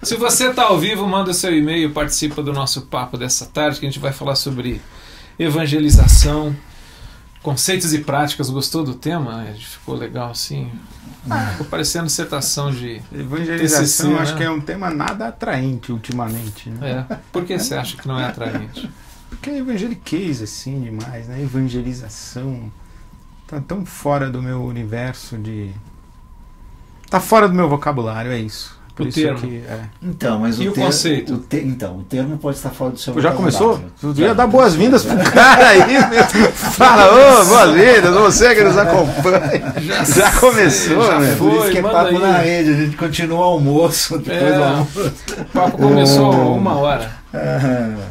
Se você está ao vivo, manda o seu e-mail, participa do nosso papo dessa tarde, que a gente vai falar sobre evangelização, conceitos e práticas. Gostou do tema? Ficou legal assim? Ficou parecendo dissertação de evangelização. TCC, acho né? que é um tema nada atraente ultimamente, né? Por que você acha que não é atraente? Porque é evangeliquez assim demais, né? Evangelização tá tão fora do meu universo de... Tá fora do meu vocabulário, é isso. Por O isso termo. que, Então, mas o conceito? Então, o termo pode estar fora do seu já vocabulário. começou? Tu ia dar boas-vindas pro cara aí. Fala, ô, boas-vindas, você que nos acompanha. Já começou, já né? Por isso que é papo aí. na rede, a gente continua o almoço, depois do almoço. O papo começou há 1h.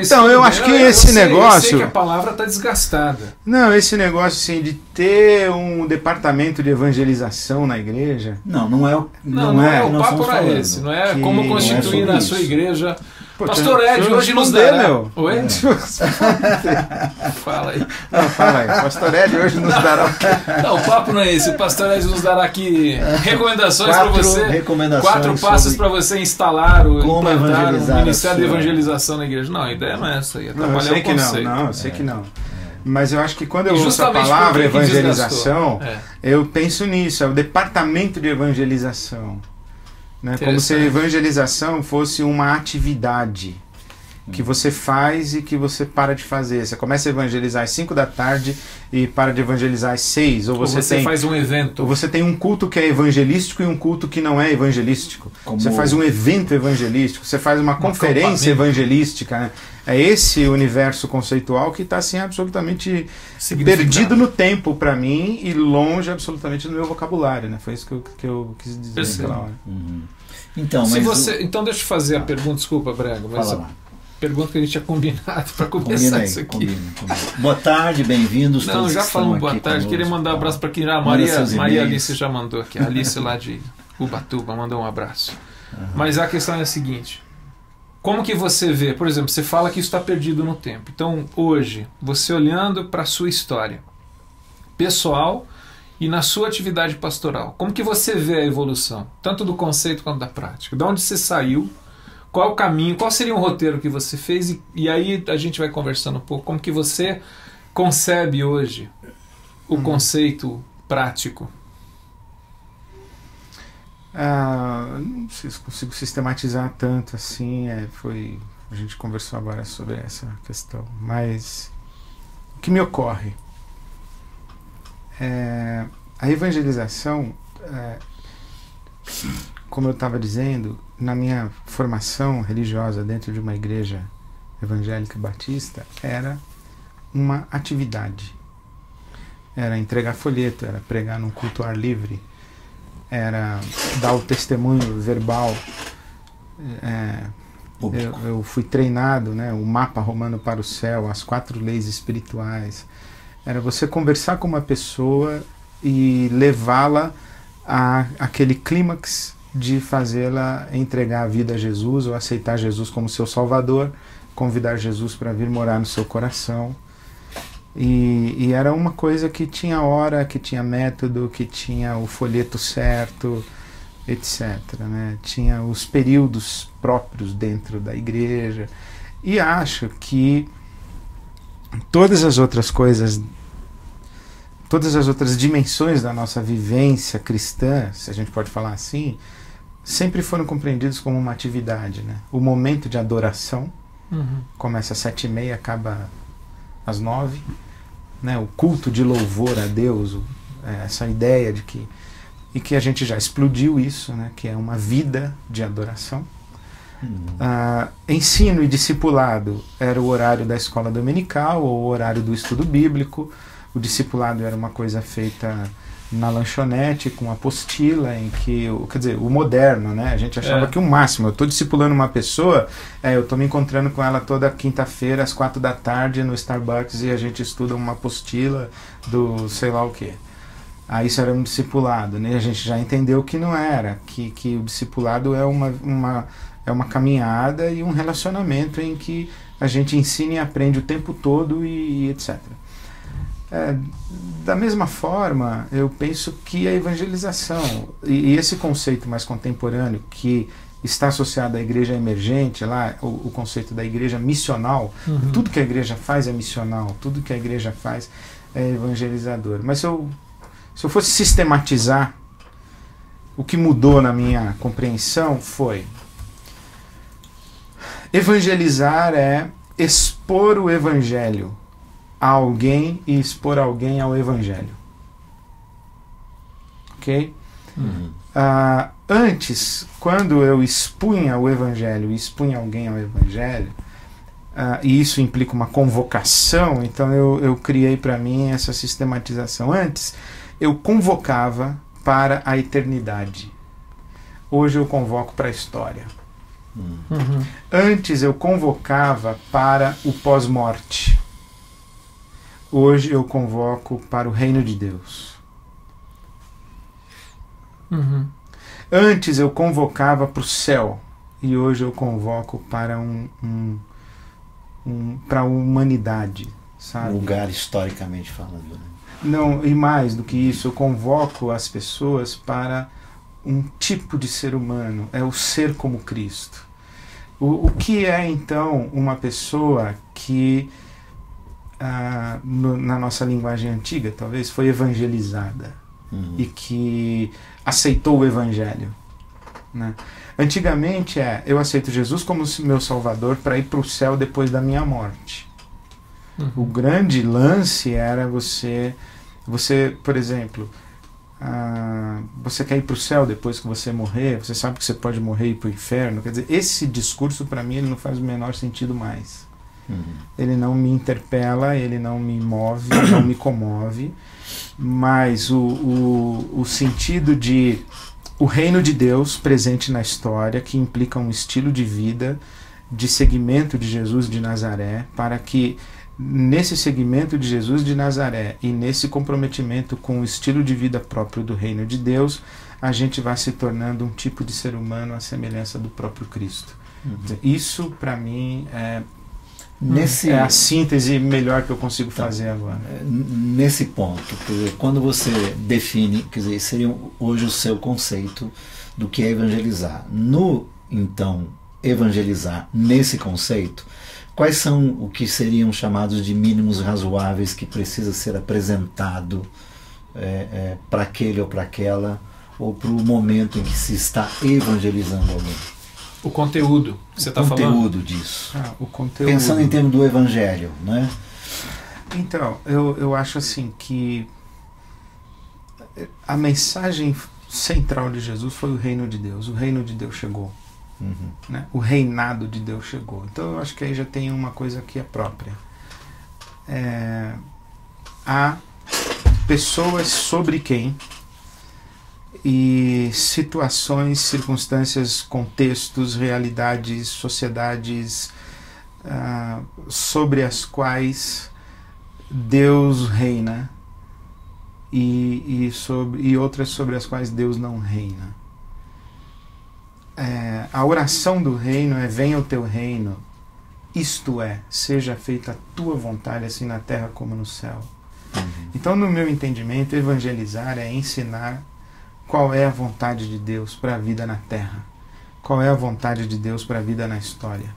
Então, eu acho que esse negócio... Eu sei que a palavra está desgastada. Não, esse negócio assim, de ter um departamento de evangelização na igreja... Não é o papo era esse. Não é como constituir na sua igreja... Pô, Pastor Ed hoje nos dará... Oi? Fala aí. Não, fala aí. Pastor Ed hoje nos dará o quê? Não, o papo não é esse. O Pastor Ed nos dará aqui recomendações para você. 4 passos para você instalar implantar um ministério de evangelização na igreja. Não, a ideia não é essa aí. É trabalhar o conceito. Eu sei que não. Mas eu acho que quando eu ouço a palavra evangelização, eu penso nisso. É o departamento de evangelização. Né? Como se a evangelização fosse uma atividade que você faz e que você para de fazer. Você começa a evangelizar às 5 da tarde e para de evangelizar às 6. Ou você faz um evento. Ou você tem um culto que é evangelístico e um culto que não é evangelístico. Você faz um evento evangelístico, você faz uma conferência evangelística. Né? É esse universo conceitual que está assim, absolutamente perdido no tempo para mim e longe absolutamente do meu vocabulário. Né? Foi isso que eu quis dizer naquela hora. Então, então deixa eu fazer a pergunta, desculpa, Brega, mas pergunta que a gente tinha combinado para começar isso aqui. Combina. Boa tarde, bem-vindos. Não, já falamos boa tarde. Queria mandar um abraço para quem já. Maria Alice já mandou aqui. A Alice lá de Ubatuba mandou um abraço. Mas a questão é a seguinte: como que você vê, por exemplo, você fala que isso está perdido no tempo. Então, hoje, você olhando para a sua história pessoal e na sua atividade pastoral, como que você vê a evolução, tanto do conceito quanto da prática? De onde você saiu? Qual é o caminho? Qual seria o roteiro que você fez? E aí a gente vai conversando um pouco. Como que você concebe hoje o conceito prático? Não sei se consigo sistematizar tanto assim. A gente conversou agora sobre essa questão. Mas o que me ocorre? A evangelização, como eu estava dizendo, na minha formação religiosa dentro de uma igreja evangélica batista, era uma atividade. Era entregar folheto, era pregar num culto ao ar livre, era dar o testemunho verbal. Eu fui treinado, né, o mapa romano para o céu, as 4 leis espirituais. Era você conversar com uma pessoa e levá-la a aquele clímax de fazê-la entregar a vida a Jesus ou aceitar Jesus como seu Salvador, convidar Jesus para vir morar no seu coração. E era uma coisa que tinha hora, que tinha método, que tinha o folheto certo, etc. Né? Tinha os períodos próprios dentro da igreja. E acho que todas as outras coisas, todas as outras dimensões da nossa vivência cristã, se a gente pode falar assim, sempre foram compreendidos como uma atividade. Né? O momento de adoração começa às 7h30, acaba às 9h. Né? O culto de louvor a Deus, essa ideia de que... E que a gente já explodiu isso, né? Que é uma vida de adoração. Ensino e discipulado era o horário da escola dominical ou o horário do estudo bíblico. O discipulado era uma coisa feita na lanchonete com apostila, em que, quer dizer, o moderno, né? A gente achava que o máximo, eu estou discipulando uma pessoa, eu estou me encontrando com ela toda quinta-feira às 4 da tarde no Starbucks e a gente estuda uma apostila do sei lá o quê. Isso era um discipulado, né? A gente já entendeu que não era, que o discipulado é uma caminhada e um relacionamento em que a gente ensina e aprende o tempo todo e etc. Da mesma forma, eu penso que a evangelização e esse conceito mais contemporâneo que está associado à igreja emergente, lá o conceito da igreja missional, tudo que a igreja faz é missional, tudo que a igreja faz é evangelizador. Mas se eu fosse sistematizar, o que mudou na minha compreensão foi: evangelizar é expor o evangelho a alguém e expor alguém ao evangelho. Ok? Antes, quando eu expunha o evangelho e expunha alguém ao evangelho, e isso implica uma convocação, então eu criei para mim essa sistematização. Antes, eu convocava para a eternidade. Hoje eu convoco para a história. Antes eu convocava para o pós-morte. Hoje eu convoco para o reino de Deus. Antes eu convocava para o céu e hoje eu convoco para para a humanidade, sabe? Lugar historicamente falando, né? Não, e mais do que isso, eu convoco as pessoas para um tipo de ser humano, é o ser como Cristo. O que é então uma pessoa que na nossa linguagem antiga, talvez, foi evangelizada e que aceitou o evangelho, né? Antigamente eu aceito Jesus como meu salvador para ir para o céu depois da minha morte. O grande lance era você, por exemplo, você quer ir para o céu depois que você morrer, você sabe que você pode morrer e ir para o inferno. Quer dizer, esse discurso para mim ele não faz o menor sentido mais. Ele não me interpela, ele não me move, não me comove, mas o sentido de o reino de Deus presente na história, que implica um estilo de vida, de seguimento de Jesus de Nazaré, para que nesse seguimento de Jesus de Nazaré e nesse comprometimento com o estilo de vida próprio do reino de Deus, a gente vai se tornando um tipo de ser humano à semelhança do próprio Cristo. Isso, para mim, é a síntese melhor que eu consigo fazer agora. Nesse ponto, quer dizer, quando você define, quer dizer, seria hoje o seu conceito do que é evangelizar. Então, evangelizar nesse conceito, quais são o que seriam chamados de mínimos razoáveis que precisa ser apresentado para aquele ou para aquela, ou para o momento em que se está evangelizando alguém? O conteúdo que você está falando. O conteúdo disso. O conteúdo. Pensando em termos do evangelho, né? Então, eu acho assim que a mensagem central de Jesus foi o reino de Deus. O reino de Deus chegou. Né? O reinado de Deus chegou. Então eu acho que aí já tem uma coisa que é própria. Há pessoas sobre quem e situações, circunstâncias, contextos, realidades, sociedades sobre as quais Deus reina e outras sobre as quais Deus não reina. A oração do reino é: venha o teu reino, isto é, seja feita a tua vontade, assim na terra como no céu. Então, no meu entendimento, evangelizar é ensinar qual é a vontade de Deus para a vida na terra, qual é a vontade de Deus para a vida na história,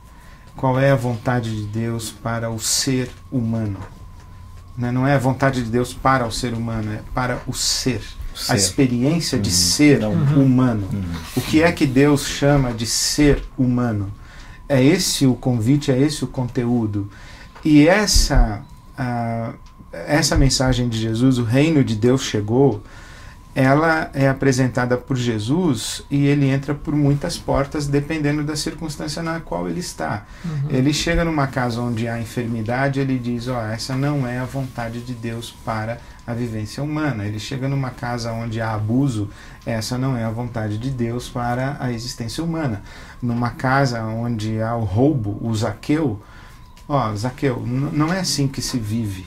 qual é a vontade de Deus para o ser humano. Não é a vontade de Deus para o ser humano, é para o ser. A experiência de ser humano. O que é que Deus chama de ser humano? É esse o convite, é esse o conteúdo. E essa mensagem de Jesus, o reino de Deus chegou, ela é apresentada por Jesus e ele entra por muitas portas dependendo da circunstância na qual ele está. Ele chega numa casa onde há enfermidade, ele diz: essa não é a vontade de Deus para a vivência humana. Ele chega numa casa onde há abuso, essa não é a vontade de Deus para a existência humana. Numa casa onde há o roubo, o Zaqueu, Zaqueu, não é assim que se vive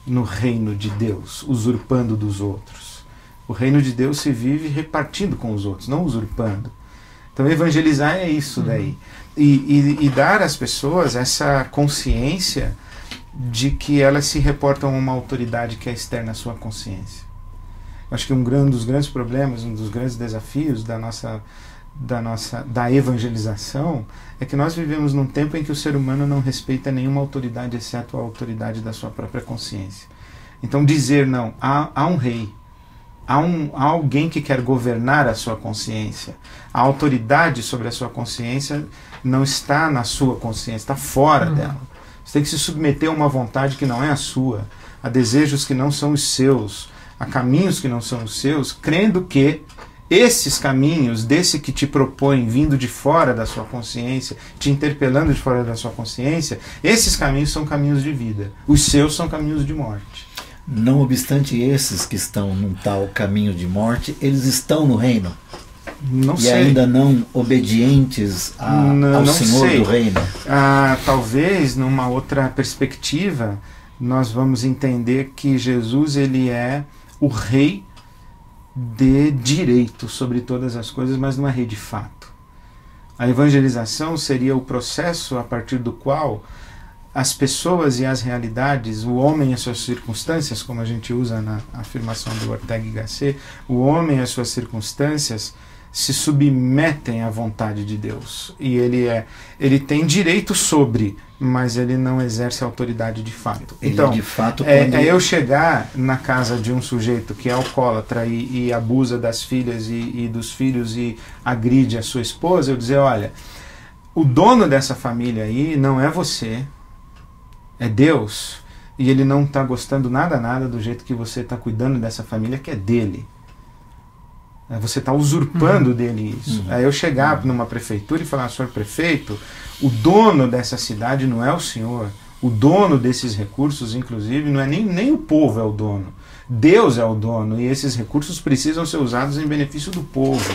no reino de Deus, usurpando dos outros. O reino de Deus se vive repartindo com os outros, não usurpando. Então evangelizar é isso daí. E dar às pessoas essa consciência de que elas se reportam a uma autoridade que é externa à sua consciência. Eu acho que um dos grandes problemas, um dos grandes desafios da evangelização é que nós vivemos num tempo em que o ser humano não respeita nenhuma autoridade exceto a autoridade da sua própria consciência. Então dizer não, há um rei, há alguém que quer governar a sua consciência, a autoridade sobre a sua consciência não está na sua consciência, está fora dela. Você tem que se submeter a uma vontade que não é a sua, a desejos que não são os seus, a caminhos que não são os seus, crendo que esses caminhos, desse que te propõe, vindo de fora da sua consciência, te interpelando de fora da sua consciência, esses caminhos são caminhos de vida. Os seus são caminhos de morte. Não obstante esses que estão num tal caminho de morte, eles estão no reino? Não sei. E ainda não obedientes ao Senhor do reino? Talvez, numa outra perspectiva, nós vamos entender que Jesus ele é o rei de direito sobre todas as coisas, mas não é rei de fato. A evangelização seria o processo a partir do qual as pessoas e as realidades, o homem e as suas circunstâncias, como a gente usa na afirmação do Ortega y Gasset, o homem e as suas circunstâncias se submetem à vontade de Deus. E ele tem direito sobre, mas ele não exerce autoridade de fato. Ele então, de fato, eu chegar na casa de um sujeito que é alcoólatra e abusa das filhas e dos filhos e agride a sua esposa, eu dizer, olha, o dono dessa família aí não é você, é Deus, e ele não está gostando nada do jeito que você está cuidando dessa família, que é dele. Você está usurpando dele isso. Aí eu chegar numa prefeitura e falar, senhor prefeito, o dono dessa cidade não é o senhor, o dono desses recursos, inclusive, não é nem o povo é o dono. Deus é o dono, e esses recursos precisam ser usados em benefício do povo.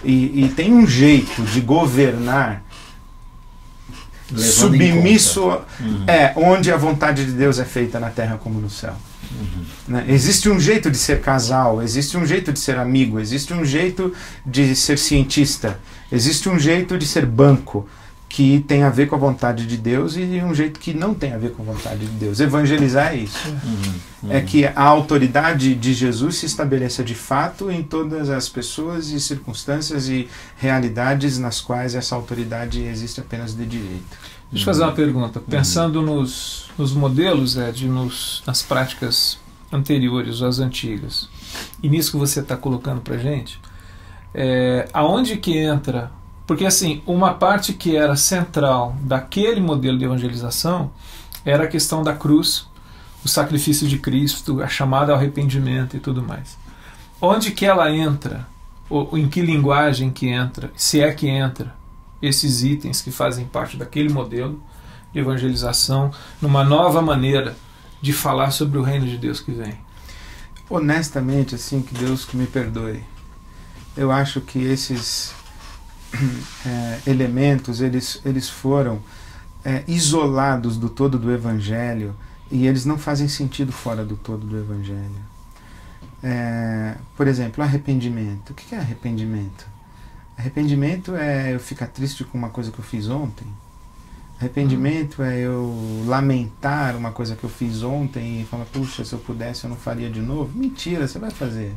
E tem um jeito de governar submisso, onde a vontade de Deus é feita na terra como no céu. Existe um jeito de ser casal, existe um jeito de ser amigo, existe um jeito de ser cientista, existe um jeito de ser banco que tem a ver com a vontade de Deus e um jeito que não tem a ver com a vontade de Deus. Evangelizar é isso. É que a autoridade de Jesus se estabeleça de fato em todas as pessoas e circunstâncias e realidades nas quais essa autoridade existe apenas de direito. Deixa eu fazer uma pergunta. Pensando nos modelos, nas práticas anteriores, as antigas, e nisso que você está colocando para a gente, aonde que entra... Porque assim, uma parte que era central daquele modelo de evangelização era a questão da cruz, o sacrifício de Cristo, a chamada ao arrependimento e tudo mais. Onde que ela entra, ou em que linguagem que entra, se é que entra, esses itens que fazem parte daquele modelo de evangelização, numa nova maneira de falar sobre o reino de Deus que vem? Honestamente, assim, que Deus que me perdoe, eu acho que esses elementos eles foram isolados do todo do Evangelho e eles não fazem sentido fora do todo do Evangelho. Por exemplo, arrependimento. O que é arrependimento? Arrependimento é eu ficar triste com uma coisa que eu fiz ontem. Arrependimento é eu lamentar uma coisa que eu fiz ontem e falar, puxa, se eu pudesse eu não faria de novo. Mentira, você vai fazer.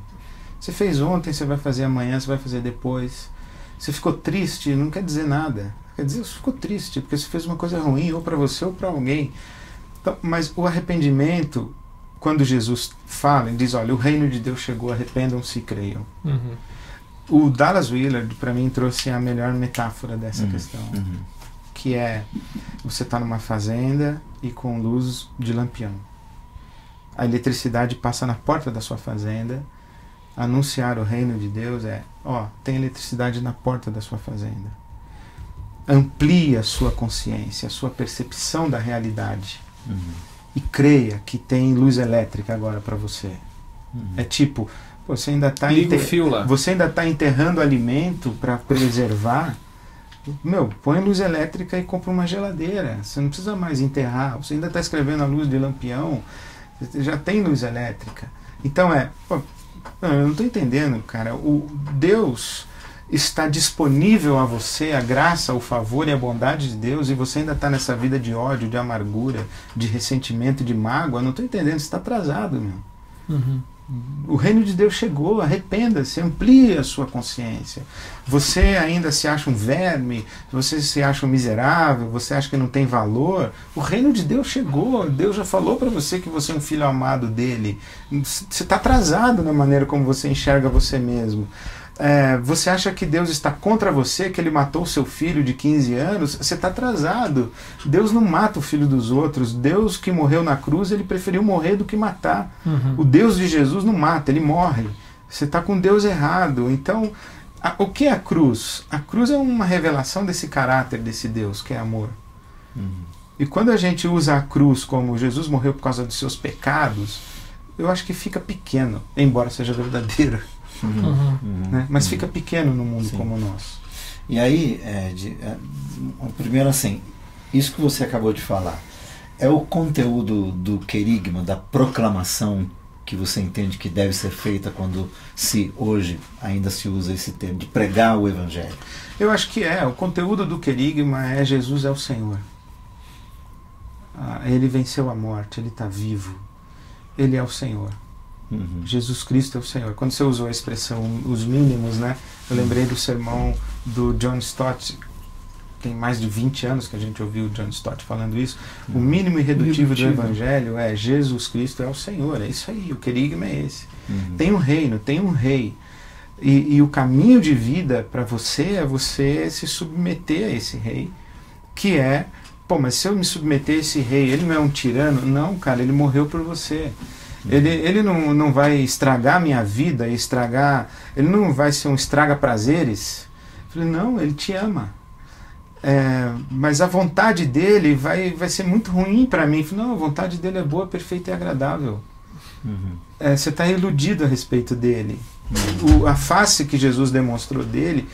Você fez ontem, você vai fazer amanhã, você vai fazer depois. Você ficou triste, não quer dizer nada. Quer dizer, você ficou triste porque você fez uma coisa ruim, ou para você ou para alguém. Então, mas o arrependimento, quando Jesus fala, ele diz, olha, o reino de Deus chegou, arrependam-se e creiam. O Dallas Willard, para mim, trouxe a melhor metáfora dessa questão. Que é, você está numa fazenda e com luz de lampião. A eletricidade passa na porta da sua fazenda. Anunciar o reino de Deus tem eletricidade na porta da sua fazenda. Amplie a sua consciência, a sua percepção da realidade. E creia que tem luz elétrica agora para você. É tipo, você ainda está enterrando alimento para preservar. Põe luz elétrica e compra uma geladeira. Você não precisa mais enterrar. Você ainda está escrevendo a luz de lampião. Já tem luz elétrica. Então eu não estou entendendo, cara. O Deus está disponível a você a graça, o favor e a bondade de Deus, e você ainda está nessa vida de ódio, de amargura, de ressentimento, de mágoa, não estou entendendo, você está atrasado, meu. Uhum. O reino de Deus chegou, arrependa-se, amplie a sua consciência. Você ainda se acha um verme, você se acha um miserável, você acha que não tem valor. O reino de Deus chegou, Deus já falou para você que você é um filho amado dele. Você está atrasado na maneira como você enxerga você mesmo. Você acha que Deus está contra você, que ele matou seu filho de 15 anos? Você está atrasado. Deus não mata o filho dos outros. Deus que morreu na cruz, ele preferiu morrer do que matar. Uhum. O Deus de Jesus não mata, ele morre. Você está com Deus errado. Então, o que é a cruz? A cruz é uma revelação desse caráter desse Deus, que é amor. Uhum. E quando a gente usa a cruz como Jesus morreu por causa dos seus pecados, eu acho que fica pequeno, embora seja verdadeiro. Né? Mas fica pequeno no mundo como o nosso. E aí, primeiro assim, isso que você acabou de falar, é o conteúdo do querigma, da proclamação que você entende que deve ser feita quando hoje ainda se usa esse termo, de pregar o Evangelho? Eu acho que o conteúdo do querigma é Jesus é o Senhor. Ele venceu a morte, ele está vivo, ele é o Senhor. Uhum. Jesus Cristo é o Senhor. Quando você usou a expressão os mínimos, né? Eu lembrei do sermão do John Stott. Tem mais de 20 anos que a gente ouviu o John Stott falando isso. O mínimo irredutível do Evangelho é Jesus Cristo é o Senhor. É isso aí, o querigma é esse. Uhum. Tem um reino, tem um rei. E o caminho de vida para você é você se submeter a esse rei, que é, mas se eu me submeter a esse rei, ele não é um tirano? Não, cara, ele morreu por você. Ele não vai estragar a minha vida, ele não vai ser um estraga-prazeres. Eu falei, não, ele te ama. Mas a vontade dele vai ser muito ruim para mim. Eu falei, não, a vontade dele é boa, perfeita e agradável. Uhum. Você está iludido a respeito dele. A face que Jesus demonstrou dele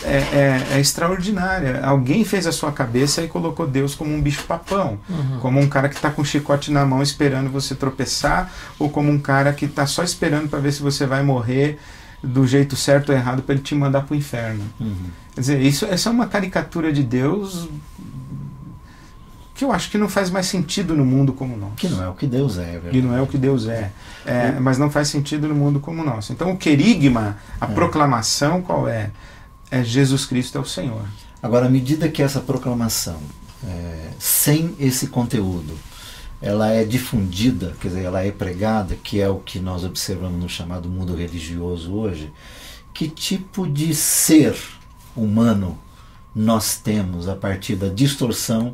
é extraordinária. Alguém fez a sua cabeça e colocou Deus como um bicho-papão, como um cara que está com um chicote na mão esperando você tropeçar, ou como um cara que está só esperando para ver se você vai morrer do jeito certo ou errado para ele te mandar para o inferno. Quer dizer, essa é uma caricatura de Deus que eu acho que não faz mais sentido no mundo como o nosso. Que não é o que Deus é. Que não é o que Deus é. Mas não faz sentido no mundo como o nosso. Então o querigma, a proclamação, qual é? Jesus Cristo é o Senhor. Agora, à medida que essa proclamação, sem esse conteúdo, ela é difundida, quer dizer, ela é pregada, que é o que nós observamos no chamado mundo religioso hoje, que tipo de ser humano nós temos a partir da distorção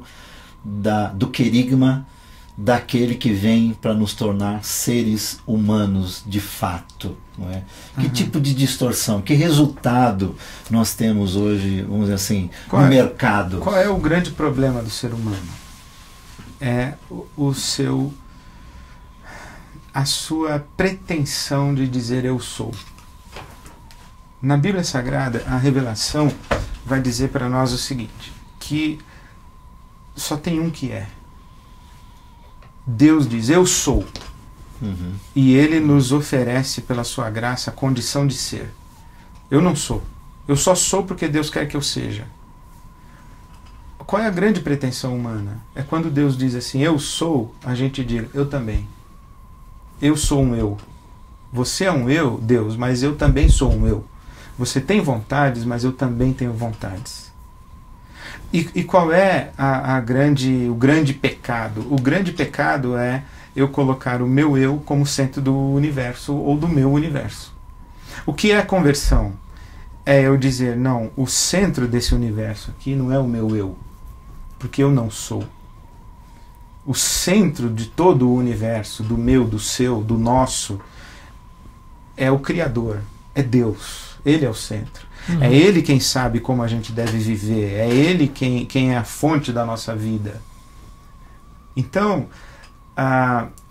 do querigma daquele que vem para nos tornar seres humanos de fato, não é? Que tipo de distorção, que resultado nós temos hoje, vamos dizer assim, no mercado? Qual é o grande problema do ser humano? É a sua pretensão de dizer eu sou. Na Bíblia Sagrada, a revelação vai dizer para nós o seguinte, que só tem um que é. Deus diz, eu sou. E ele nos oferece pela sua graça a condição de ser. Eu não sou. Eu só sou porque Deus quer que eu seja. Qual é a grande pretensão humana? É quando Deus diz assim, eu sou, a gente diz, eu também. Eu sou um eu. Você é um eu, Deus, mas eu também sou um eu. Você tem vontades, mas eu também tenho vontades. E qual é o grande pecado? O grande pecado é eu colocar o meu eu como centro do universo ou do meu universo. O que é a conversão? É eu dizer, não, o centro desse universo aqui não é o meu eu, porque eu não sou. O centro de todo o universo, do meu, do seu, do nosso, é o Criador, é Deus. Ele é o centro. É Ele quem sabe como a gente deve viver. É Ele quem é a fonte da nossa vida. Então,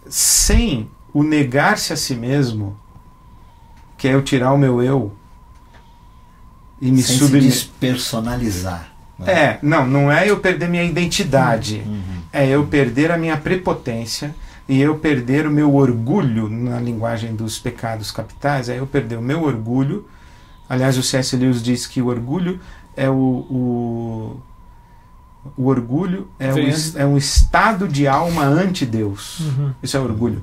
sem o negar-se a si mesmo, que é eu tirar o meu eu e me sem se despersonalizar. Né? Não é eu perder minha identidade. É eu perder a minha prepotência e eu perder o meu orgulho, na linguagem dos pecados capitais, é eu perder o meu orgulho Aliás, o C.S. Lewis diz que o orgulho é o orgulho é um estado de alma ante Deus. Isso é orgulho.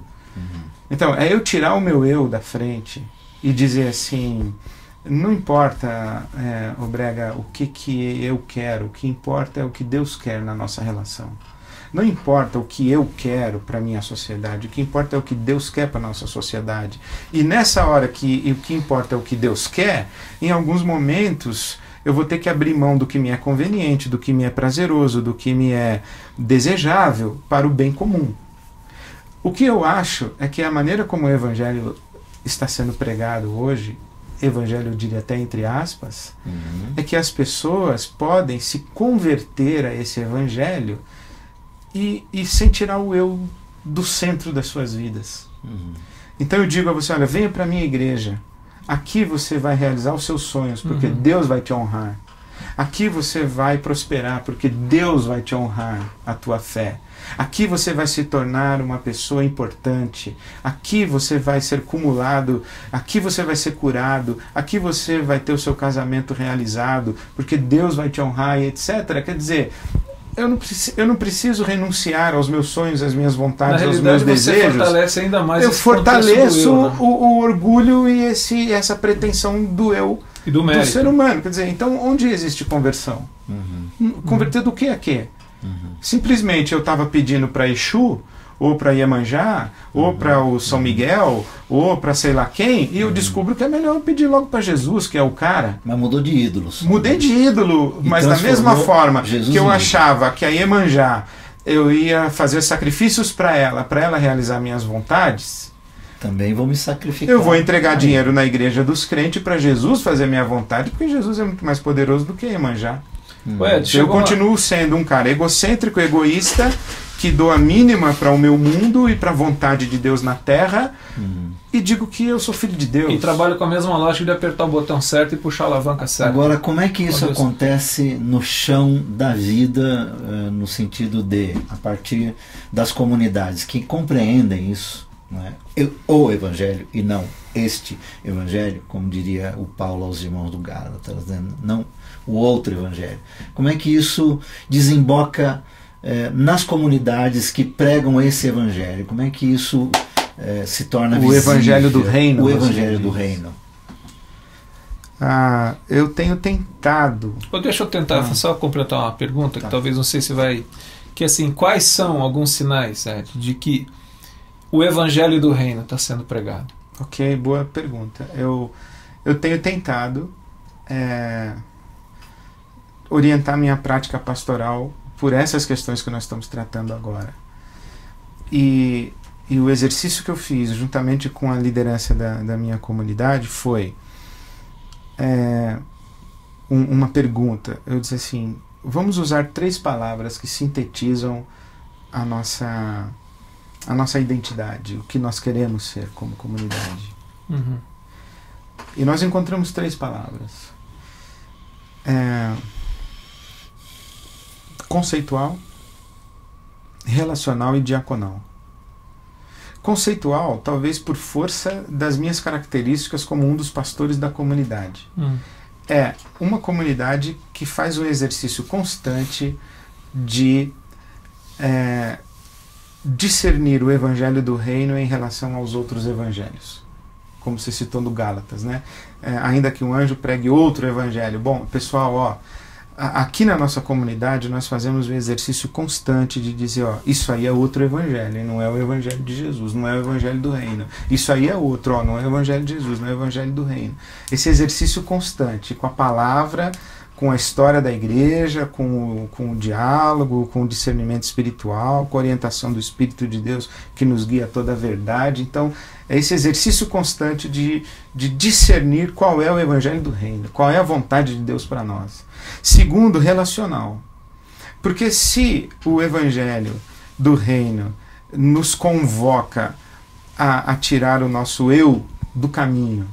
Então, é eu tirar o meu eu da frente e dizer assim, não importa, Brega, o que eu quero, o que importa é o que Deus quer na nossa relação. Não importa o que eu quero para a minha sociedade, o que importa é o que Deus quer para a nossa sociedade. E nessa hora que o que importa é o que Deus quer, em alguns momentos eu vou ter que abrir mão do que me é conveniente, do que me é prazeroso, do que me é desejável para o bem comum. O que eu acho é que a maneira como o Evangelho está sendo pregado hoje, Evangelho eu diria até entre aspas, é que as pessoas podem se converter a esse Evangelho e sem tirar o eu do centro das suas vidas. Então eu digo a você, olha, venha para a minha igreja. Aqui você vai realizar os seus sonhos, porque Deus vai te honrar. Aqui você vai prosperar, porque Deus vai te honrar a tua fé. Aqui você vai se tornar uma pessoa importante. Aqui você vai ser cumulado. Aqui você vai ser curado. Aqui você vai ter o seu casamento realizado, porque Deus vai te honrar e etc. Quer dizer, eu não preciso renunciar aos meus sonhos, às minhas vontades, aos meus desejos. Você fortalece ainda mais eu fortaleço eu, né? o orgulho e essa pretensão do eu e do ser humano. Quer dizer, então onde existe conversão? Converter do que a quê? Simplesmente eu estava pedindo para Exu, ou para Iemanjá, ou para o São Miguel, ou para sei lá quem, e eu descubro que é melhor eu pedir logo para Jesus, que é o cara. Mas mudou de ídolos. Mudei de ídolo, mas da mesma forma Jesus que eu achava que a Iemanjá eu ia fazer sacrifícios para ela realizar minhas vontades, também vou me sacrificar. Eu vou entregar dinheiro na igreja dos crentes para Jesus fazer minha vontade, porque Jesus é muito mais poderoso do que a Iemanjá. Eu continuo sendo um cara egocêntrico, egoísta, que dou a mínima para o meu mundo e para a vontade de Deus na terra, e digo que eu sou filho de Deus. E trabalho com a mesma lógica de apertar o botão certo e puxar a alavanca certa. Agora, como é que isso acontece no chão da vida, no sentido de, a partir das comunidades que compreendem isso, não é? O Evangelho e não este Evangelho, como diria o Paulo aos irmãos do Gálatas, não o outro Evangelho. Como é que isso desemboca nas comunidades que pregam esse Evangelho? Como é que isso se torna visível? O Evangelho do Reino. O Evangelho do Reino. Eu tenho tentado. Deixa eu tentar só completar uma pergunta, que talvez não sei se vai... Que assim, quais são alguns sinais, de que o Evangelho do Reino está sendo pregado? Ok, boa pergunta. Eu tenho tentado orientar minha prática pastoral por essas questões que nós estamos tratando agora. E o exercício que eu fiz, juntamente com a liderança da minha comunidade, foi uma pergunta. Eu disse assim, vamos usar 3 palavras que sintetizam a nossa identidade, o que nós queremos ser como comunidade. E nós encontramos 3 palavras. Conceitual, relacional e diaconal. Conceitual, talvez por força das minhas características como um dos pastores da comunidade. É uma comunidade que faz um exercício constante de discernir o Evangelho do Reino em relação aos outros evangelhos. Como você citou no Gálatas, né? Ainda que um anjo pregue outro evangelho. Bom, pessoal, aqui na nossa comunidade nós fazemos um exercício constante de dizer, isso aí é outro evangelho, e não é o Evangelho de Jesus, não é o Evangelho do Reino. Isso aí é outro, não é o Evangelho de Jesus, não é o Evangelho do Reino. Esse exercício constante, com a palavra, com a história da igreja, com o diálogo, com o discernimento espiritual, com a orientação do Espírito de Deus que nos guia a toda a verdade. Então, é esse exercício constante de discernir qual é o Evangelho do Reino, qual é a vontade de Deus para nós. Segundo, relacional. Porque se o Evangelho do Reino nos convoca a tirar o nosso eu do caminho,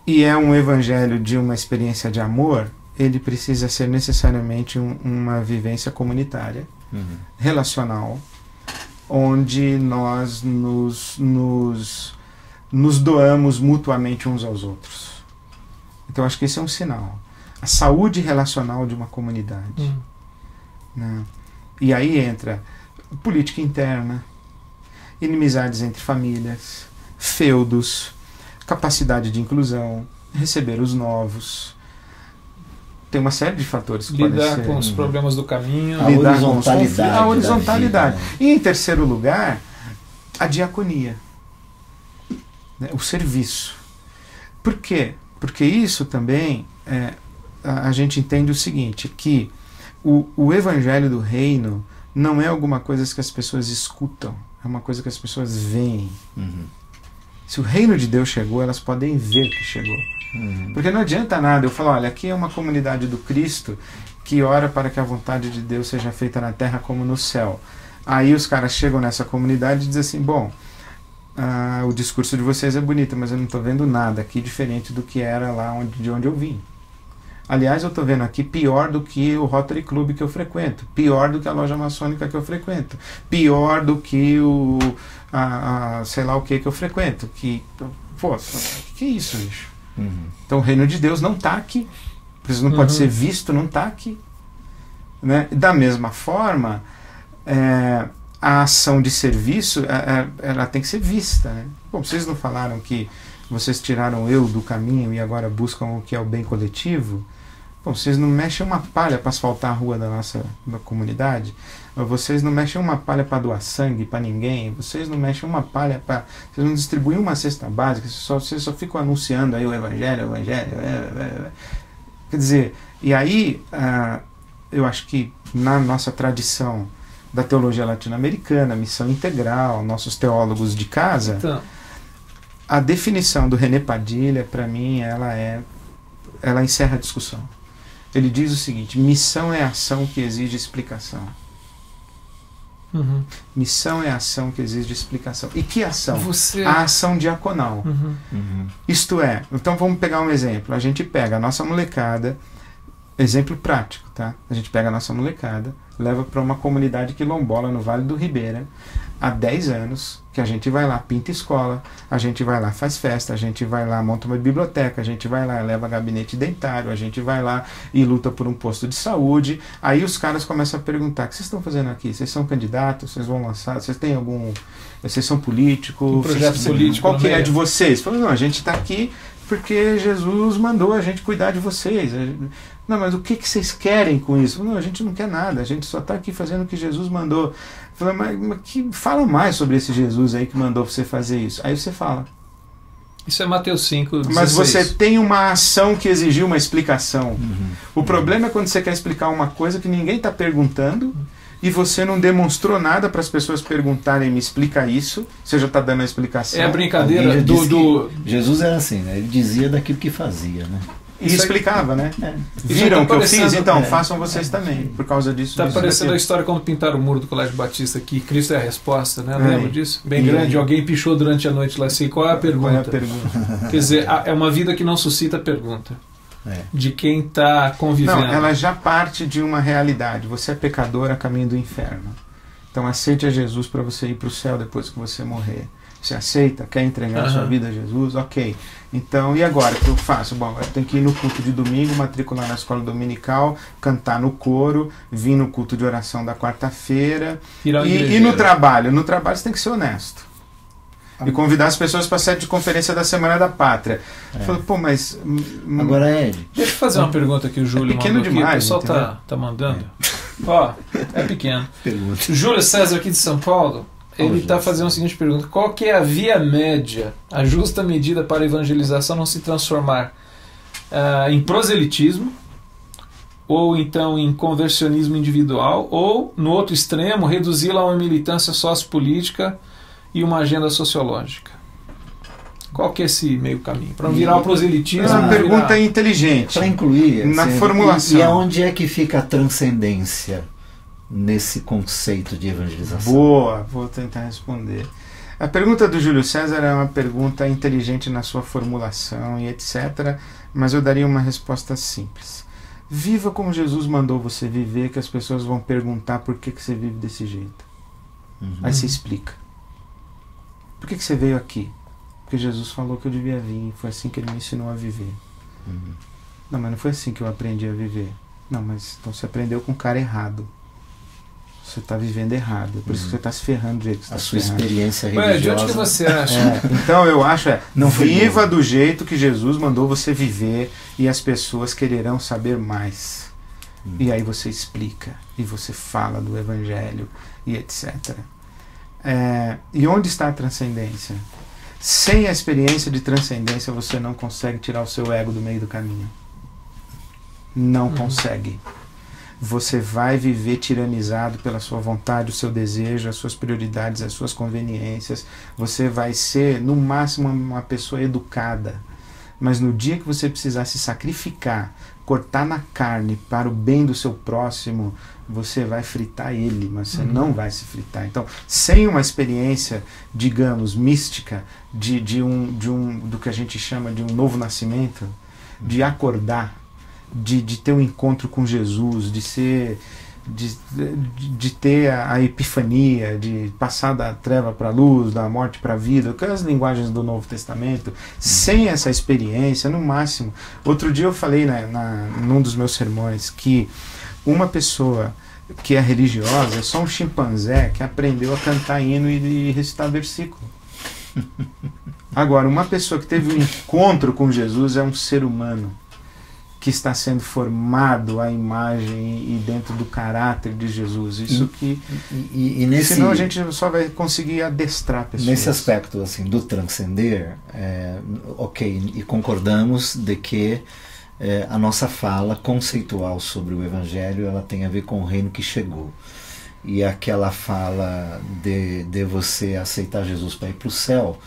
e é um evangelho de uma experiência de amor, ele precisa ser necessariamente uma vivência comunitária, relacional, onde nós nos doamos mutuamente uns aos outros. Então acho que esse é um sinal. A saúde relacional de uma comunidade. Né? E aí entra política interna, inimizades entre famílias, feudos, capacidade de inclusão, receber os novos. Tem uma série de fatores que podem ser. Lidar com os problemas do caminho. A horizontalidade. A horizontalidade. Vida, né? E em terceiro lugar, a diaconia. Né? O serviço. Por quê? Porque isso também, a gente entende o seguinte, que o evangelho do reino não é alguma coisa que as pessoas escutam, é uma coisa que as pessoas veem. Se o reino de Deus chegou, elas podem ver que chegou. Porque não adianta nada eu falar, olha, aqui é uma comunidade do Cristo que ora para que a vontade de Deus seja feita na terra como no céu. Aí os caras chegam nessa comunidade e dizem assim, bom, o discurso de vocês é bonito, mas eu não estou vendo nada aqui diferente do que era lá de onde eu vim. Aliás, eu estou vendo aqui pior do que o Rotary Club que eu frequento, pior do que a loja maçônica que eu frequento, pior do que o sei lá o que eu frequento. Pô, que isso, bicho? Então o reino de Deus não está aqui, isso não pode ser visto, não está aqui. Né? Da mesma forma, a ação de serviço ela tem que ser vista. Né? Bom, vocês não falaram que vocês tiraram eu do caminho e agora buscam o que é o bem coletivo? Bom, vocês não mexem uma palha para asfaltar a rua da nossa comunidade? Vocês não mexem uma palha para doar sangue para ninguém? Vocês não mexem uma palha para... Vocês não distribuem uma cesta básica? Vocês só ficam anunciando aí o evangelho. Quer dizer, e aí eu acho que na nossa tradição da teologia latino-americana, missão integral, nossos teólogos de casa, então, a definição do René Padilha, para mim, ela encerra a discussão. Ele diz o seguinte: missão é ação que exige explicação. Missão é ação que exige explicação. E que ação? A ação diaconal. Isto é, então vamos pegar um exemplo. A gente pega a nossa molecada, exemplo prático, tá? A gente pega a nossa molecada, leva para uma comunidade quilombola no Vale do Ribeira, há 10 anos, que a gente vai lá, pinta escola, a gente vai lá, faz festa, a gente vai lá, monta uma biblioteca, a gente vai lá, leva gabinete dentário, a gente vai lá e luta por um posto de saúde. Aí os caras começam a perguntar: o que vocês estão fazendo aqui? Vocês são candidatos? Vocês vão lançar? Vocês têm algum... Vocês são políticos? Um projeto político? Qual que é de vocês? Falam, não, a gente está aqui porque Jesus mandou a gente cuidar de vocês. Não, mas o que vocês querem com isso? Não, a gente não quer nada, a gente só está aqui fazendo o que Jesus mandou. Fala, mas fala mais sobre esse Jesus aí que mandou você fazer isso. Aí você fala. Isso é Mateus 5:16. Mas você tem uma ação que exigiu uma explicação. O problema é quando você quer explicar uma coisa que ninguém está perguntando e você não demonstrou nada para as pessoas perguntarem, me explica isso, você já está dando a explicação. É a brincadeira do... Jesus era assim, né? Ele dizia daquilo que fazia, né? E explicava, né? Viram o que eu fiz? Então, façam vocês também. Por causa disso. Está parecendo a história quando pintaram o muro do Colégio Batista aqui. Cristo é a resposta, né? Lembra disso? Bem grande. Alguém pichou durante a noite lá assim. Qual é a pergunta? Qual é a pergunta? Quer dizer, é uma vida que não suscita pergunta. De quem está convivendo. Não, ela já parte de uma realidade. Você é pecador a caminho do inferno. Então aceite a Jesus para você ir para o céu depois que você morrer. Você aceita? Quer entregar a sua vida a Jesus? Ok. Então, e agora? O que eu faço? Bom, eu tenho que ir no culto de domingo, matricular na escola dominical, cantar no coro, vir no culto de oração da quarta-feira. E no trabalho? No trabalho você tem que ser honesto. E convidar as pessoas para a sede de conferência da Semana da Pátria. Falei, pô, mas... Agora, Ed... Deixa eu fazer uma pergunta que o Júlio pequeno mandou demais, aqui. O pessoal tá mandando. Ó, é pequeno. Júlio César aqui de São Paulo. Ele está fazendo a seguinte pergunta: qual que é a via média, a justa medida para a evangelização não se transformar em proselitismo, ou então em conversionismo individual, ou, no outro extremo, reduzi-la a uma militância sociopolítica e uma agenda sociológica? Qual que é esse meio caminho? Para não virar o proselitismo... É uma pergunta inteligente. Para incluir... Na formulação. E aonde é que fica a transcendência nesse conceito de evangelização? Boa, vou tentar responder. A pergunta do Júlio César é uma pergunta inteligente na sua formulação e etc, mas eu daria uma resposta simples. Viva como Jesus mandou você viver, que as pessoas vão perguntar por que você vive desse jeito. Aí você explica. Por que você veio aqui? Porque Jesus falou que eu devia vir, foi assim que ele me ensinou a viver. Não, mas não foi assim que eu aprendi a viver. Não, mas então você aprendeu com o cara errado. Você está vivendo errado. Por isso que você está se ferrando do jeito que você A está sua se ferrando. experiência religiosa. De onde que você acha? Então eu acho, Não viva do jeito que Jesus mandou você viver e as pessoas quererão saber mais. E aí você explica, e você fala do Evangelho, e etc. E onde está a transcendência? Sem a experiência de transcendência, você não consegue tirar o seu ego do meio do caminho. Não consegue. Você vai viver tiranizado pela sua vontade, o seu desejo, as suas prioridades, as suas conveniências. Você vai ser, no máximo, uma pessoa educada. Mas no dia que você precisar se sacrificar, cortar na carne para o bem do seu próximo, você vai fritar ele, mas você não vai se fritar. Então, sem uma experiência, digamos, mística, do que a gente chama de um novo nascimento, de acordar, de ter um encontro com Jesus, de ter a epifania, de passar da treva para a luz, da morte para a vida, aquelas linguagens do Novo Testamento, sem essa experiência, no máximo. Outro dia eu falei num dos meus sermões que uma pessoa que é religiosa é só um chimpanzé que aprendeu a cantar hino e recitar versículo. Agora, uma pessoa que teve um encontro com Jesus é um ser humano que está sendo formado à imagem e dentro do caráter de Jesus. Isso senão a gente só vai conseguir adestrar pessoas. Nesse aspecto assim, do transcender, ok, e concordamos de que a nossa fala conceitual sobre o Evangelho ela tem a ver com o reino que chegou. E aquela fala de você aceitar Jesus para ir para o céu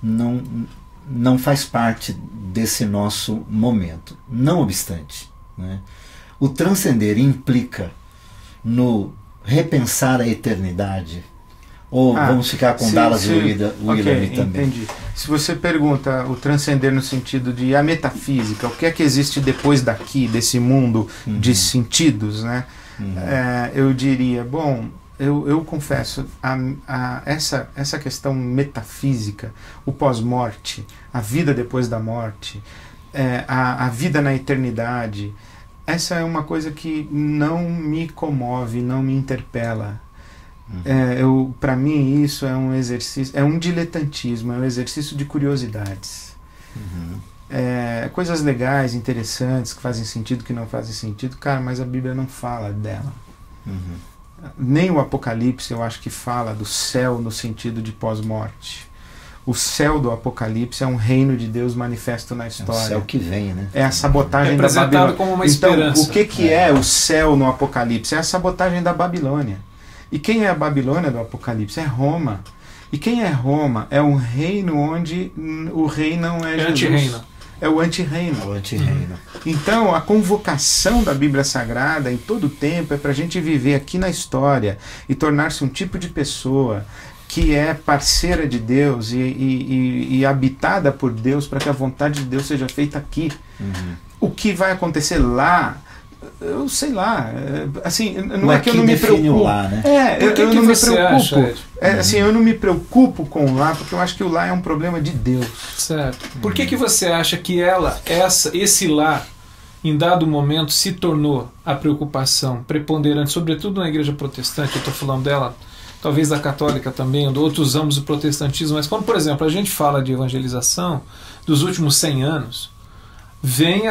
não faz parte desse nosso momento. Não obstante, né, o transcender implica no repensar a eternidade. Ou vamos ficar com Dallas e o William também? Entendi. Se você pergunta o transcender no sentido de a metafísica, o que é que existe depois daqui, desse mundo de sentidos, né? Eu diria, bom, eu confesso, essa questão metafísica, o pós-morte, a vida depois da morte, a vida na eternidade, essa é uma coisa que não me comove, não me interpela. Para mim isso é um exercício, é um diletantismo, é um exercício de curiosidades. Coisas legais, interessantes, que fazem sentido, que não fazem sentido, cara, mas a Bíblia não fala dela. Nem o Apocalipse eu acho que fala do céu no sentido de pós-morte. O céu do Apocalipse é um reino de Deus manifesto na história. É o céu que vem, né? É a sabotagem da Babilônia. Como uma então, esperança. o que é o céu no Apocalipse? É a sabotagem da Babilônia. E quem é a Babilônia do Apocalipse? É Roma. E quem é Roma? É um reino onde o rei não é Jesus. Anti-reino. É o anti-reino. O anti-reino. Então, a convocação da Bíblia Sagrada em todo o tempo é para a gente viver aqui na história e tornar-se um tipo de pessoa que é parceira de Deus e habitada por Deus para que a vontade de Deus seja feita aqui. O que vai acontecer lá, eu sei lá, assim, não é que eu não me preocupo. Lá, né? Eu não me preocupo. Assim, eu não me preocupo com o lá, porque eu acho que o lá é um problema de Deus. Certo. Por que você acha que esse lá, em dado momento, se tornou a preocupação preponderante, sobretudo na igreja protestante? Eu estou falando dela, talvez da católica também, de outros âmbitos do protestantismo, mas quando, por exemplo, a gente fala de evangelização dos últimos 100 anos, vem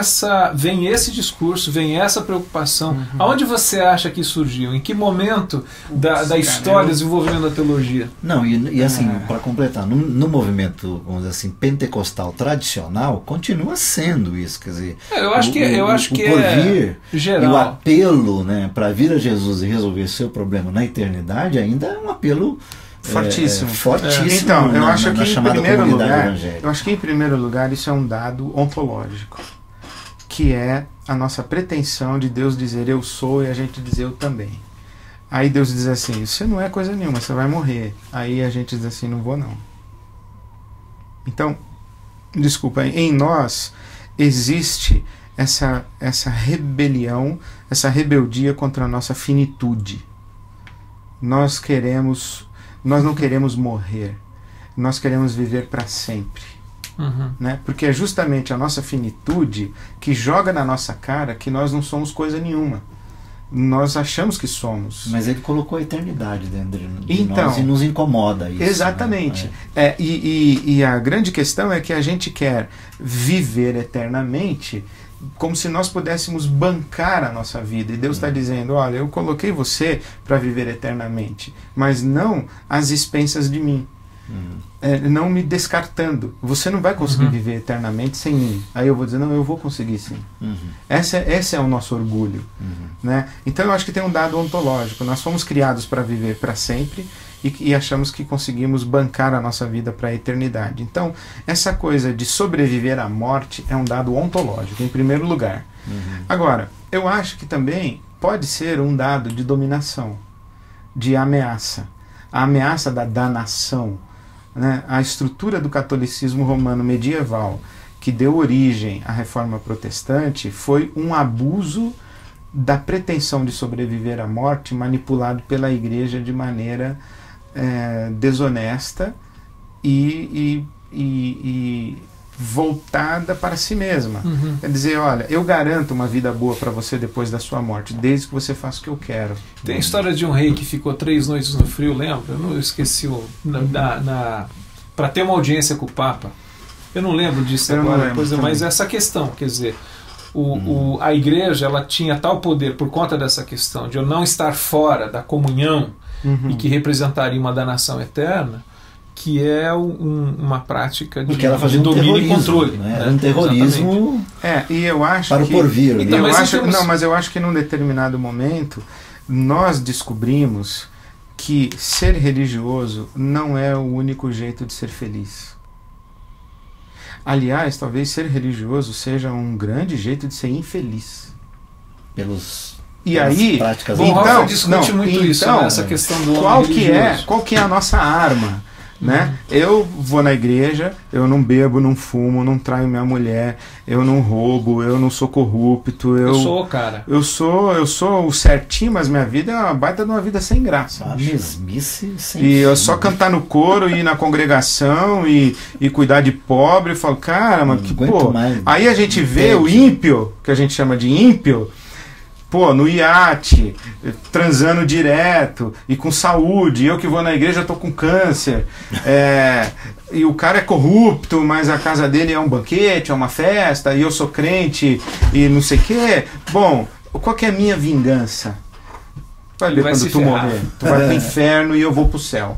esse discurso, vem essa preocupação. Aonde você acha que surgiu? Em que momento da história, desenvolvimento da teologia? Não, e assim, para completar, no movimento, vamos dizer assim, pentecostal tradicional, continua sendo isso, quer dizer, eu acho que porvir, geral. E o apelo, né, para vir a Jesus e resolver seu problema na eternidade ainda é um apelo fortíssimo. Fortíssimo. Então, eu acho que em primeiro lugar isso é um dado ontológico, que é a nossa pretensão de Deus dizer eu sou e a gente dizer eu também. Aí Deus diz assim, você não é coisa nenhuma, você vai morrer. Aí a gente diz assim, não vou não. Então, desculpa, em nós existe essa rebelião, essa rebeldia contra a nossa finitude. Nós não queremos morrer, nós queremos viver para sempre. né? Porque é justamente a nossa finitude que joga na nossa cara que nós não somos coisa nenhuma. Nós achamos que somos. Mas ele colocou a eternidade dentro de nós e nos incomoda isso. Exatamente. Né? E a grande questão é que a gente quer viver eternamente como se nós pudéssemos bancar a nossa vida. E Deus está dizendo, olha, eu coloquei você para viver eternamente, mas não às expensas de mim. Não me descartando. Você não vai conseguir viver eternamente sem mim. Aí eu vou dizer, não, eu vou conseguir sim. Esse é o nosso orgulho. Né? Então eu acho que tem um dado ontológico. Nós fomos criados para viver para sempre e achamos que conseguimos bancar a nossa vida para a eternidade. Então essa coisa de sobreviver à morte é um dado ontológico, em primeiro lugar. Agora, eu acho que também pode ser um dado de dominação, de ameaça. A ameaça da danação. Né? A estrutura do catolicismo romano medieval, que deu origem à reforma protestante, foi um abuso da pretensão de sobreviver à morte, manipulado pela igreja de maneira desonesta e voltada para si mesma. Quer dizer, olha, eu garanto uma vida boa para você depois da sua morte, desde que você faça o que eu quero. Tem a história de um rei que ficou 3 noites no frio, lembra? Eu não esqueci para ter uma audiência com o Papa. Eu não lembro disso agora, mas essa questão, quer dizer, a igreja ela tinha tal poder por conta dessa questão de eu não estar fora da comunhão e que representaria uma danação eterna, que é uma prática de domínio e controle. Né? Era um terrorismo e eu acho para o porvir. Então, mas eu acho que num determinado momento nós descobrimos que ser religioso não é o único jeito de ser feliz. Aliás, talvez ser religioso seja um grande jeito de ser infeliz. Pelas práticas. Então, discute muito isso, né? Essa questão do homem religioso. Qual que é a nossa arma? Né? Eu vou na igreja, eu não bebo, não fumo, não traio minha mulher, eu não roubo, eu não sou corrupto. Eu sou o cara. Eu sou o certinho, mas minha vida é uma baita de uma vida sem graça. A mesmice sem E eu só cantar no coro e ir na congregação e cuidar de pobre. Eu falo, cara, mas que pô. Aí a gente vê o ímpio, que a gente chama de ímpio, no iate, transando direto e com saúde. Eu que vou na igreja tô com câncer. E o cara é corrupto, mas a casa dele é um banquete, é uma festa, e eu sou crente e não sei o quê. Bom, qual que é a minha vingança? Vai ver quando tu morrer. Tu vai pro inferno e eu vou pro céu.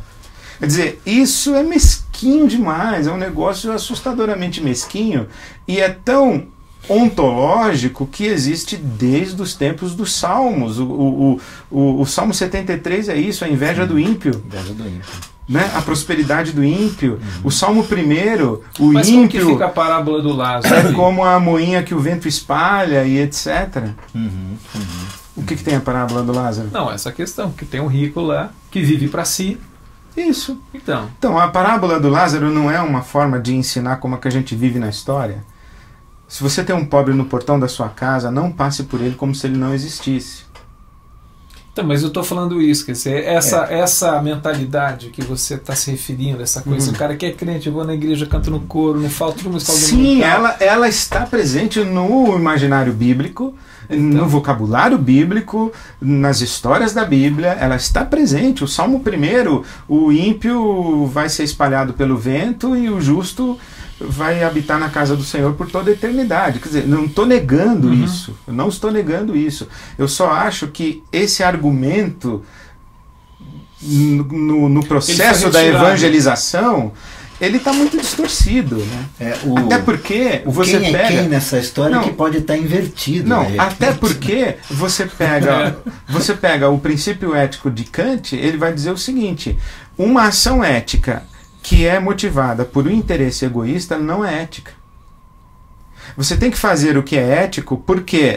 Quer dizer, isso é mesquinho demais, é um negócio assustadoramente mesquinho e é tão ontológico que existe desde os tempos dos Salmos. O Salmo 73 é isso, a inveja do ímpio. Né? A prosperidade do ímpio. O Salmo 1, Mas ímpio. Como que fica a parábola do Lázaro? É como a moinha que o vento espalha e etc. O que tem a parábola do Lázaro? Não, essa questão, que tem um rico lá que vive para si. Isso. Então, a parábola do Lázaro não é uma forma de ensinar como é que a gente vive na história. Se você tem um pobre no portão da sua casa, não passe por ele como se ele não existisse. Então, mas eu estou falando isso, quer dizer, essa mentalidade que você está se referindo, essa coisa, o cara que é crente, eu vou na igreja, canto no coro, não falta uma música. Sim, ela está presente no imaginário bíblico, no vocabulário bíblico, nas histórias da Bíblia, ela está presente. O Salmo 1, o ímpio vai ser espalhado pelo vento e o justo vai habitar na casa do Senhor por toda a eternidade. Quer dizer, não estou negando isso. Eu não estou negando isso. Eu só acho que esse argumento no processo da evangelização ele está muito distorcido, né? Até porque você pega quem nessa história que pode estar invertido. Até porque você pega o princípio ético de Kant, ele vai dizer o seguinte: uma ação ética que é motivada por um interesse egoísta não é ética. Você tem que fazer o que é ético,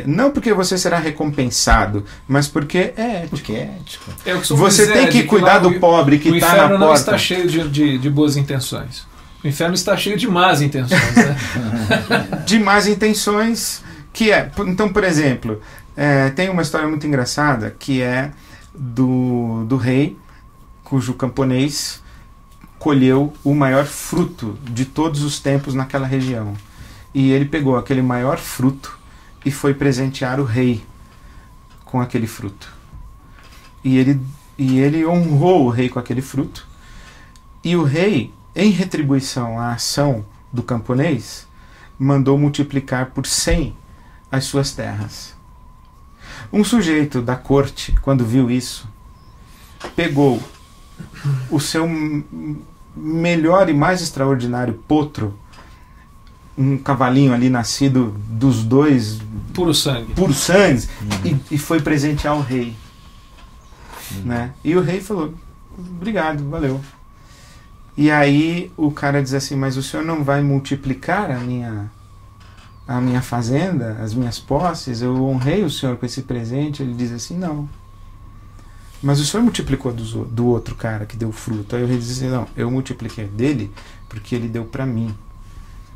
não porque você será recompensado, mas porque é ético. Porque é ético. Você tem que cuidar do pobre que está na porta. O inferno não está cheio de boas intenções. O inferno está cheio de más intenções. Né? De más intenções, que é... Então, por exemplo, tem uma história muito engraçada, que é do rei, cujo camponês colheu o maior fruto de todos os tempos naquela região. E ele pegou aquele maior fruto e foi presentear o rei com aquele fruto. E ele honrou o rei com aquele fruto. E o rei, em retribuição à ação do camponês, mandou multiplicar por 100 as suas terras. Um sujeito da corte, quando viu isso, pegou o seu melhor e mais extraordinário potro, um cavalinho ali nascido dos dois, puro sangue, e foi presentear ao rei. Né? E o rei falou, obrigado, valeu. E aí o cara diz assim, mas o senhor não vai multiplicar a minha fazenda, as minhas posses? Eu honrei o senhor com esse presente. Ele diz assim, não. Mas o senhor multiplicou do outro cara que deu fruto. Aí o rei diz assim, não, eu multipliquei dele porque ele deu para mim.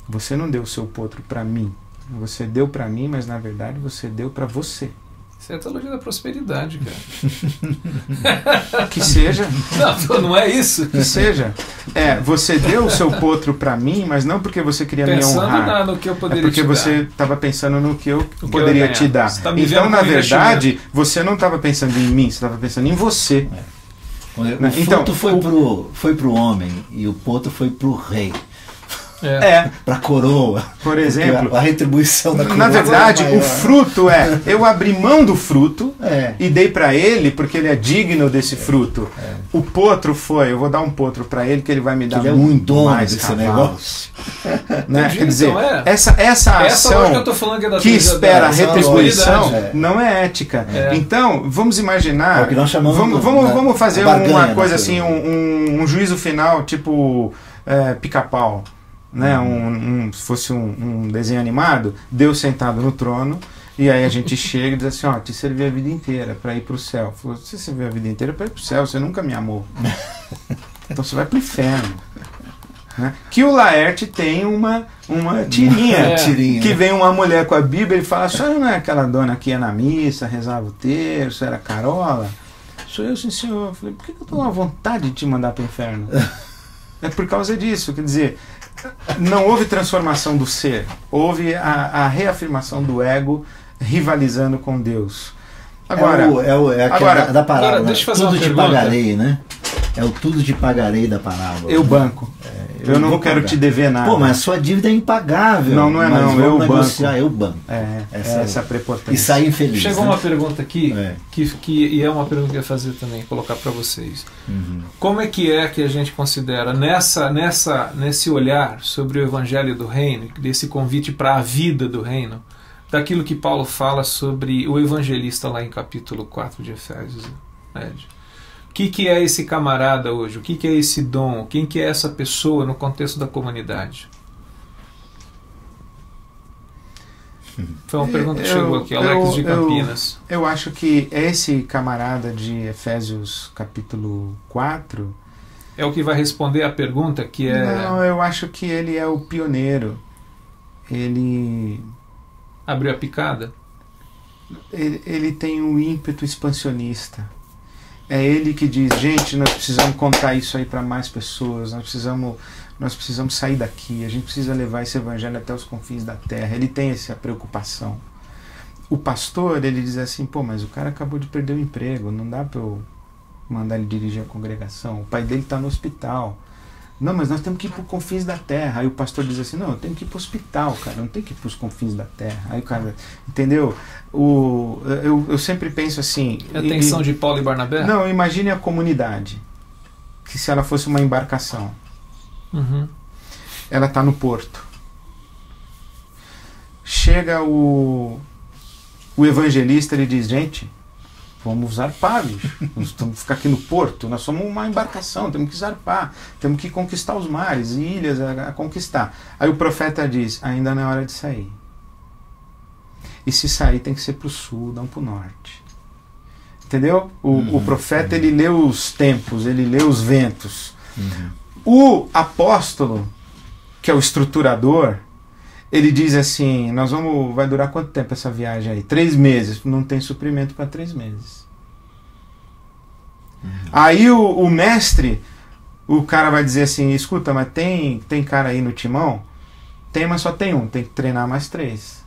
Você não deu o seu potro para mim. Você deu para mim, mas na verdade você deu para você. Isso é a teologia da prosperidade, cara. Que seja. Não é isso. Que seja. Você deu o seu potro para mim, mas não porque você queria me honrar. Pensando no que eu poderia te dar. Porque você estava pensando no que eu poderia te dar. Então, na verdade, você não estava pensando em mim, você estava pensando em você. O fruto foi pro homem e o potro foi pro rei. Para a coroa. Por exemplo, a retribuição da coroa. Na verdade, o fruto eu abri mão do fruto e dei para ele porque ele é digno desse fruto. O potro eu vou dar um potro para ele que ele vai me dar muito mais desse negócio. Né? Quer dizer, então, essa ação que espera a retribuição não é ética. Então, vamos imaginar, que nós chamamos vamos fazer uma coisa assim, um juízo final tipo Pica-Pau. Né, se fosse um desenho animado, Deus sentado no trono, e aí a gente chega e diz assim, te servi a vida inteira para ir para o céu. Falou, você serviu a vida inteira para ir para o céu, você nunca me amou. Então você vai para o inferno. Né? Que o Laerte tem uma tirinha, que vem uma mulher com a Bíblia e fala, a senhora não é aquela dona que ia na missa, rezava o terço, era Carola? Sou eu, sim senhor. Eu falei, por que eu estou com vontade de te mandar para o inferno? É por causa disso, quer dizer, não houve transformação do ser, houve a reafirmação do ego rivalizando com Deus. Agora, da parábola, agora, deixa eu fazer tudo uma te pergunta. Pagarei, né? É o tudo te pagarei da parábola. Eu banco. Eu não quero te dever nada. Pô, mas a sua dívida é impagável. Não é não. Eu negociar, eu banco. Essa prepotência. E sair infeliz. Chegou uma pergunta aqui, e é uma pergunta que eu ia fazer também, colocar para vocês. Como é que a gente considera nesse olhar sobre o Evangelho do Reino, desse convite para a vida do Reino, daquilo que Paulo fala sobre o evangelista lá em capítulo 4 de Efésios, Ed? O que é esse camarada hoje? O que é esse dom? Quem que é essa pessoa no contexto da comunidade? Foi uma pergunta que chegou aqui, Alex de Campinas. Eu acho que esse camarada de Efésios capítulo 4... É o que vai responder a pergunta que é... Não, eu acho que ele é o pioneiro. Ele... Abriu a picada? Ele tem um ímpeto expansionista. É ele que diz, gente, nós precisamos contar isso aí para mais pessoas, nós precisamos sair daqui, a gente precisa levar esse evangelho até os confins da terra. Ele tem essa preocupação. O pastor, ele diz assim, mas o cara acabou de perder o emprego, não dá para eu mandar ele dirigir a congregação, o pai dele está no hospital. Não, mas nós temos que ir para os confins da terra. Aí o pastor diz assim, não, eu tenho que ir para o hospital, cara, não tenho que ir para os confins da terra. Aí o cara, entendeu? Eu sempre penso assim... É a tensão de Paulo e Barnabé? Não, imagine a comunidade, que se ela fosse uma embarcação, ela está no porto. Chega o evangelista, ele diz, gente... Vamos zarpar, bicho. Nós temos que ficar aqui no porto. Nós somos uma embarcação, temos que zarpar. Temos que conquistar os mares e ilhas a conquistar. Aí o profeta diz, ainda não é hora de sair. E se sair tem que ser para o sul, não para o norte. Entendeu? O profeta, ele lê os tempos, ele lê os ventos. O apóstolo, que é o estruturador, ele diz assim, vai durar quanto tempo essa viagem aí? 3 meses. Não tem suprimento para 3 meses. Aí o mestre O cara vai dizer assim, escuta, mas tem cara aí no timão? Tem, mas só tem um, tem que treinar mais 3.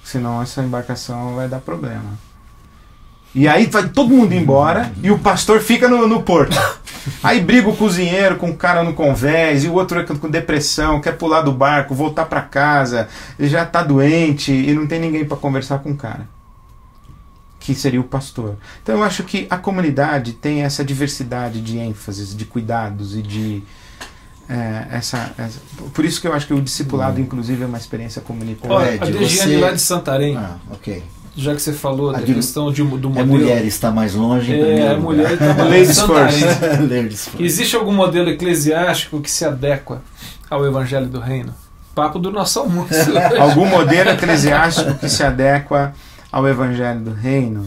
Senão essa embarcação vai dar problema. E aí vai todo mundo embora e o pastor fica no porto. Aí briga o cozinheiro com o cara no convés, e o outro com depressão, quer pular do barco, voltar para casa, ele já está doente e não tem ninguém para conversar com o cara, que seria o pastor. Então eu acho que a comunidade tem essa diversidade de ênfases, de cuidados e de... por isso que eu acho que o discipulado, inclusive, é uma experiência comunitária. Olha, a Degiane lá de Santarém, ok. Já que você falou da questão do modelo... A mulher está mais longe. A mulher está mais longe. Ladies first. Existe algum modelo eclesiástico que se adequa ao Evangelho do Reino? Papo do nosso almoço. Algum modelo eclesiástico que se adequa ao Evangelho do Reino?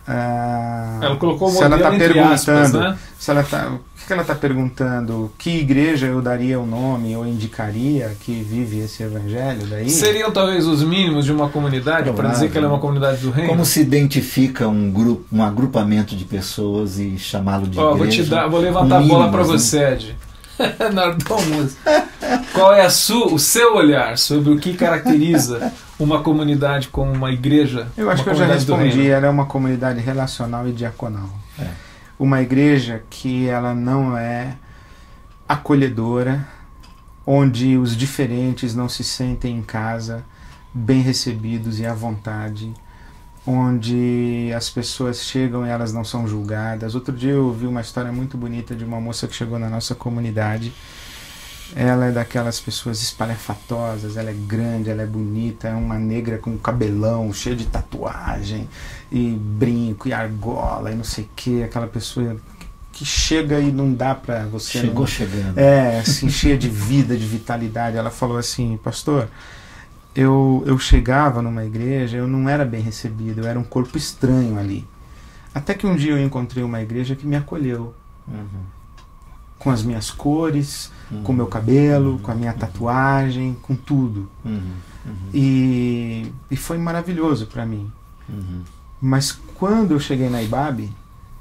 Ela colocou o modelo entre perguntando, aspas, né? O que ela está perguntando? Que igreja eu daria o nome ou indicaria que vive esse evangelho daí? Seriam talvez os mínimos de uma comunidade para dizer que ela é uma comunidade do reino? Como se identifica um grupo, um agrupamento de pessoas e chamá-lo de igreja? Vou levantar a bola para você, Ed. Nardon Musa. Qual é o seu olhar sobre o que caracteriza uma comunidade como uma igreja? Eu acho que eu já respondi. Ela é uma comunidade relacional e diaconal. Uma igreja que ela não é acolhedora, onde os diferentes não se sentem em casa, bem recebidos e à vontade, onde as pessoas chegam e elas não são julgadas. Outro dia eu ouvi uma história muito bonita de uma moça que chegou na nossa comunidade. Ela é daquelas pessoas espalhafatosas, ela é grande, ela é bonita, é uma negra com cabelão, cheia de tatuagem, e brinco, e argola, e não sei o que, aquela pessoa que chega e não dá pra você... Chegando. Assim, cheia de vida, de vitalidade. Ela falou assim, pastor, eu chegava numa igreja, eu não era bem recebido, eu era um corpo estranho ali. Até que um dia eu encontrei uma igreja que me acolheu. Com as minhas cores, com o meu cabelo, com a minha tatuagem, com tudo. E foi maravilhoso para mim. Mas quando eu cheguei na IBAB,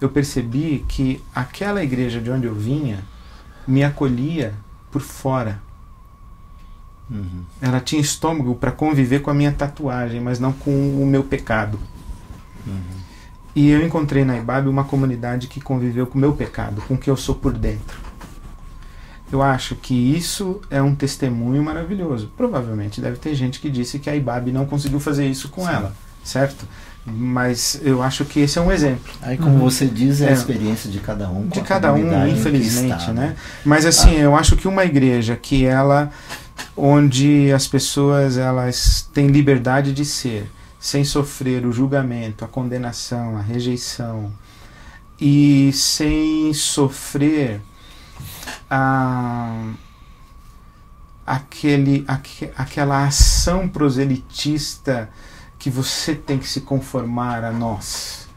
eu percebi que aquela igreja de onde eu vinha me acolhia por fora. Ela tinha estômago para conviver com a minha tatuagem, mas não com o meu pecado. E eu encontrei na IBAB uma comunidade que conviveu com o meu pecado, com o que eu sou por dentro. Eu acho que isso é um testemunho maravilhoso. Provavelmente deve ter gente que disse que a IBAB não conseguiu fazer isso com ela, certo? Mas eu acho que esse é um exemplo. Aí, como você diz, é a experiência de cada um. De cada um, infelizmente, né? Mas assim, eu acho que uma igreja que onde as pessoas elas têm liberdade de ser, sem sofrer o julgamento, a condenação, a rejeição, e sem sofrer aquela ação proselitista que você tem que se conformar a nós.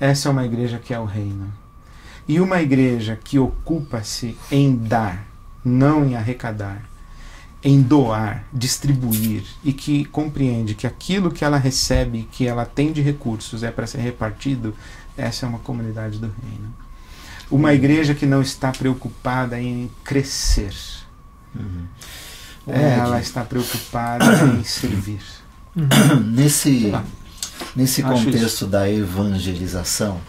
Essa é uma igreja que é o reino. E uma igreja que ocupa-se em dar, não em arrecadar, em doar, distribuir, e que compreende que aquilo que ela recebe, que ela tem de recursos é para ser repartido, essa é uma comunidade do reino. Uma igreja que não está preocupada em crescer. Ela está preocupada em servir. Nesse contexto da evangelização,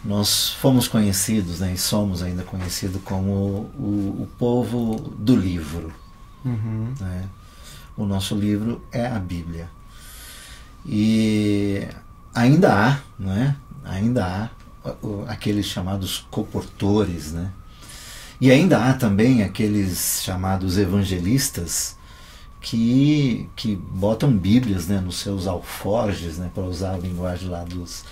nós fomos conhecidos, né, e somos ainda conhecidos como o povo do livro. Né? O nosso livro é a Bíblia. E ainda há, né? Ainda há aqueles chamados colportores, né? E ainda há também aqueles chamados evangelistas que botam bíblias, né, nos seus alforjes, né, para usar a linguagem lá dos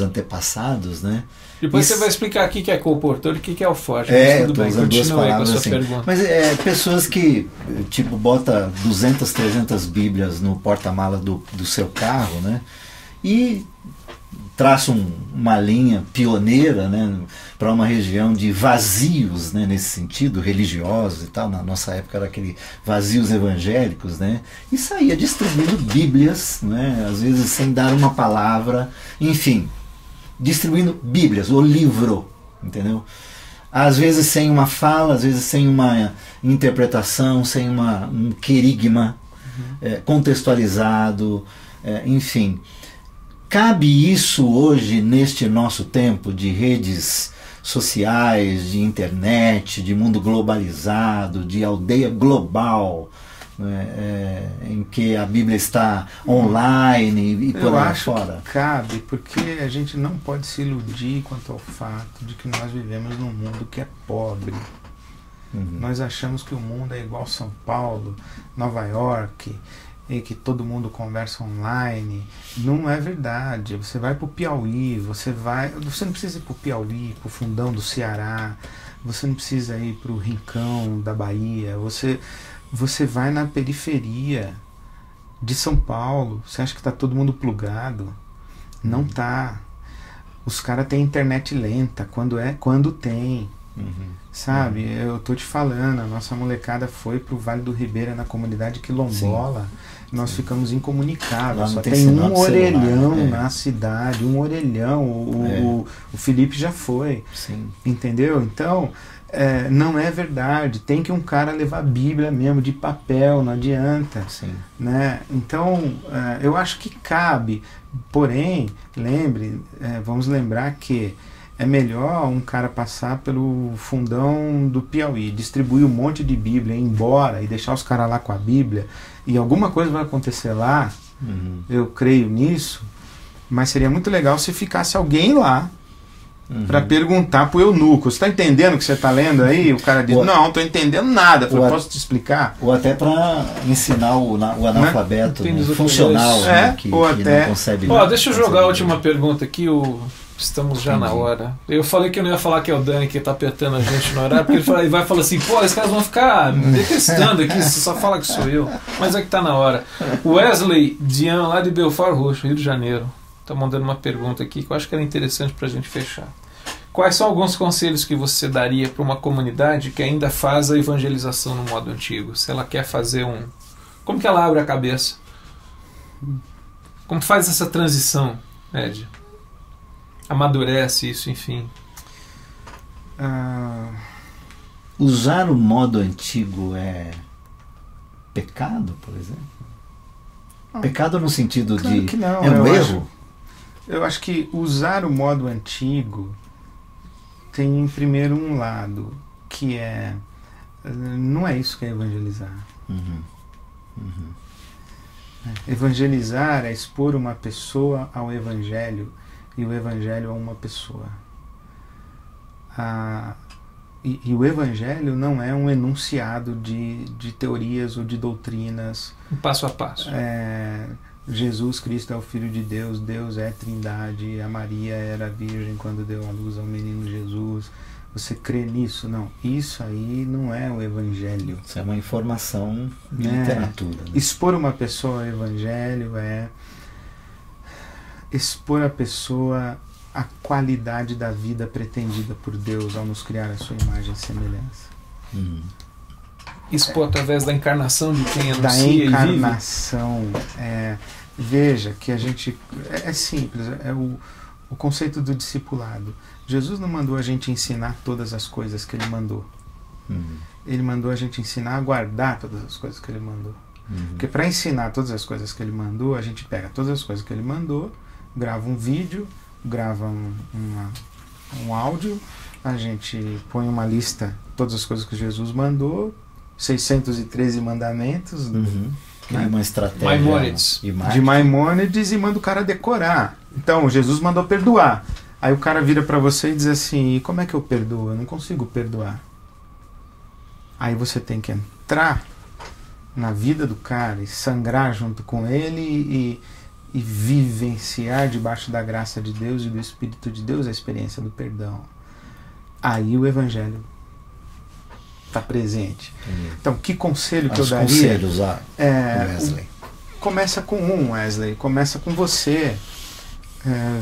antepassados, né? Depois você vai explicar o que é colportor e o que é alforje. Tudo bem, continua aí com a sua pergunta. Mas pessoas que tipo bota 200, 300 bíblias no porta-mala do seu carro, né? E traçam uma linha pioneira, né, para uma região de vazios, né, nesse sentido, religiosos e tal. Na nossa época era aquele vazios evangélicos, né, e saía distribuindo bíblias, né, às vezes sem dar uma palavra, enfim, distribuindo bíblias, o livro, entendeu? às vezes sem uma fala, às vezes sem uma interpretação, sem um querigma contextualizado, enfim. Cabe isso hoje, neste nosso tempo de redes sociais, de internet, de mundo globalizado, de aldeia global, em que a Bíblia está online e por aí fora? Cabe, porque a gente não pode se iludir quanto ao fato de que nós vivemos num mundo que é pobre. Nós achamos que o mundo é igual São Paulo, Nova York, e que todo mundo conversa online. Não é verdade. Você vai para o Piauí, você não precisa ir para o Piauí, para o fundão do Ceará, você não precisa ir para o rincão da Bahia, você vai na periferia de São Paulo, você acha que está todo mundo plugado? Não tá. Os caras têm internet lenta, quando tem. Sabe? Eu tô te falando, a nossa molecada foi pro Vale do Ribeira, na comunidade quilombola. Nós ficamos incomunicáveis. Só tem um orelhão na cidade, um orelhão. O Felipe já foi. Entendeu? Então, não é verdade. Tem que um cara levar a Bíblia mesmo, de papel, não adianta. Né? Então, eu acho que cabe. Porém, vamos lembrar que é melhor um cara passar pelo fundão do Piauí, distribuir um monte de Bíblia, ir embora e deixar os caras lá com a Bíblia, e alguma coisa vai acontecer lá, eu creio nisso, mas seria muito legal se ficasse alguém lá para perguntar pro eunuco: você está entendendo o que você está lendo aí? O cara diz: não estou entendendo nada. Eu posso te explicar? Ou até para ensinar o analfabeto funcional, que não consegue. Deixa eu jogar a última pergunta aqui. Estamos já na hora. Eu falei que eu não ia falar que é o Dani que está apertando a gente no horário, porque ele vai falar assim: pô, esses caras vão ficar detestando aqui, você só fala que sou eu. Mas é que está na hora. Wesley Dian, lá de Belfort Roxo, Rio de Janeiro, está mandando uma pergunta aqui que eu acho que era interessante para a gente fechar. Quais são alguns conselhos que você daria para uma comunidade que ainda faz a evangelização no modo antigo? Se ela quer fazer como que ela abre a cabeça? Como faz essa transição, Ed? Amadurece isso, enfim. Usar o modo antigo é pecado, por exemplo? Pecado no sentido claro de... que não, é um erro? Eu acho que usar o modo antigo tem primeiro um lado, que não é isso que é evangelizar. Evangelizar é expor uma pessoa ao Evangelho, e o Evangelho a uma pessoa. E o Evangelho não é um enunciado de teorias ou de doutrinas. Um passo a passo. Jesus Cristo é o Filho de Deus, Deus é Trindade, a Maria era virgem quando deu à luz ao menino Jesus. Você crê nisso? Não. Isso aí não é o Evangelho. Isso é uma informação de literatura. Né? Expor uma pessoa ao Evangelho é expor a pessoa à qualidade da vida pretendida por Deus ao nos criar a sua imagem e semelhança. Expor através da encarnação de quem anuncia da encarnação. Veja que a gente... É simples, o conceito do discipulado. Jesus não mandou a gente ensinar todas as coisas que Ele mandou. Ele mandou a gente ensinar a guardar todas as coisas que Ele mandou. Porque para ensinar todas as coisas que Ele mandou, a gente pega todas as coisas que Ele mandou, grava um vídeo, grava um áudio, a gente põe uma lista, todas as coisas que Jesus mandou, 613 mandamentos, uma estratégia de Maimônides, e manda o cara decorar. Então, Jesus mandou perdoar. Aí o cara vira para você e diz assim: e como é que eu perdoo? Eu não consigo perdoar. Aí você tem que entrar na vida do cara e sangrar junto com ele e vivenciar debaixo da graça de Deus e do Espírito de Deus a experiência do perdão. Aí o Evangelho está presente. Então, que conselho que eu daria? Conselhos, Wesley. Começa com Wesley, começa com você.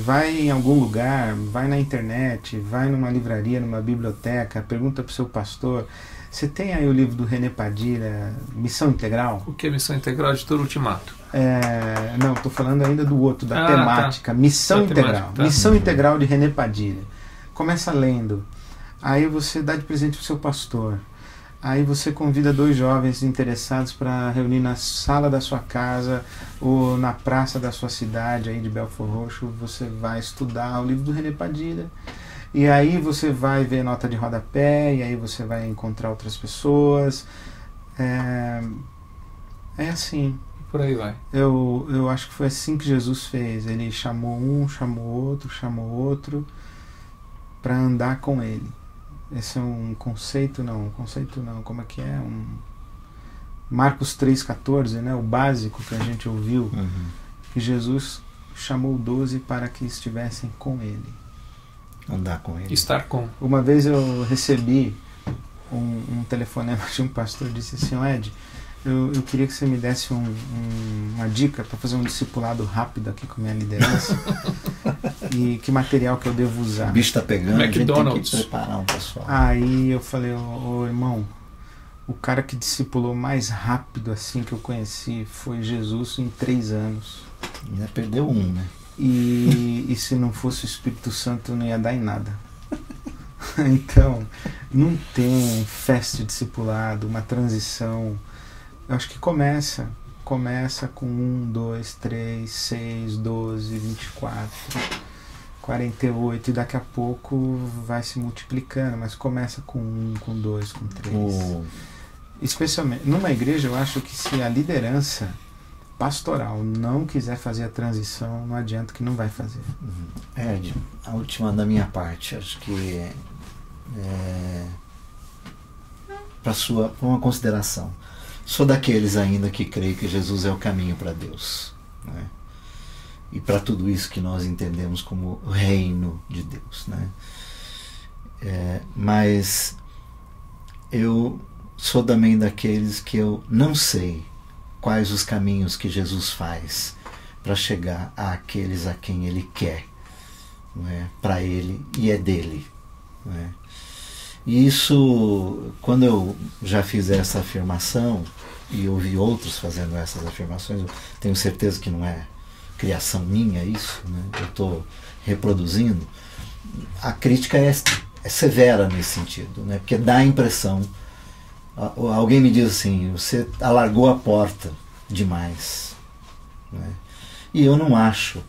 Vai em algum lugar, vai na internet, vai numa livraria, numa biblioteca, pergunta para o seu pastor. Você tem aí o livro do René Padilha, Missão Integral? O que é Missão Integral? Editor Ultimato. Não, estou falando ainda do outro, da temática. Missão Integral. Temática, tá. Missão Integral de René Padilha. Começa lendo. Aí você dá de presente pro seu pastor. Aí você convida 2 jovens interessados para reunir na sala da sua casa ou na praça da sua cidade aí de Belford Roxo. Você vai estudar o livro do René Padilha. E aí você vai ver nota de rodapé, e aí você vai encontrar outras pessoas. É assim. Por aí vai. Eu acho que foi assim que Jesus fez. Ele chamou um, chamou outro para andar com ele. Esse é um conceito não, como é que é? Marcos 3,14, né? O básico que a gente ouviu, que Jesus chamou 12 para que estivessem com ele. Andar com ele. Estar com. Uma vez eu recebi um telefonema de um pastor, disse assim: Ed, eu queria que você me desse uma dica para fazer um discipulado rápido aqui com a minha liderança. E que material que eu devo usar. O bicho está pegando, McDonald's. A gente tem que preparar um pessoal. Aí eu falei: ô irmão, o cara que discipulou mais rápido assim que eu conheci foi Jesus em 3 anos. Já perdeu um, né? E se não fosse o Espírito Santo não ia dar em nada. Então, não tem um fast discipulado, uma transição. Eu acho que começa com 1, 2, 3, 6, 12, 24, 48 e daqui a pouco vai se multiplicando, mas começa com 1, com 2, com 3. Especialmente numa igreja, eu acho que se a liderança pastoral não quiser fazer a transição, não adianta, que não vai fazer. Ed, a última da minha parte, acho que para uma consideração. Sou daqueles ainda que creem que Jesus é o caminho para Deus, né? E para tudo isso que nós entendemos como o reino de Deus, né? Mas eu sou também daqueles que eu não sei quais os caminhos que Jesus faz para chegar àqueles a quem Ele quer, né? Para Ele e é dele, né? E isso, quando eu já fiz essa afirmação e ouvi outros fazendo essas afirmações, eu tenho certeza que não é criação minha isso, né? Eu estou reproduzindo. A crítica é severa nesse sentido, né? Porque dá a impressão, alguém me diz assim: você alargou a porta demais, né? E eu não acho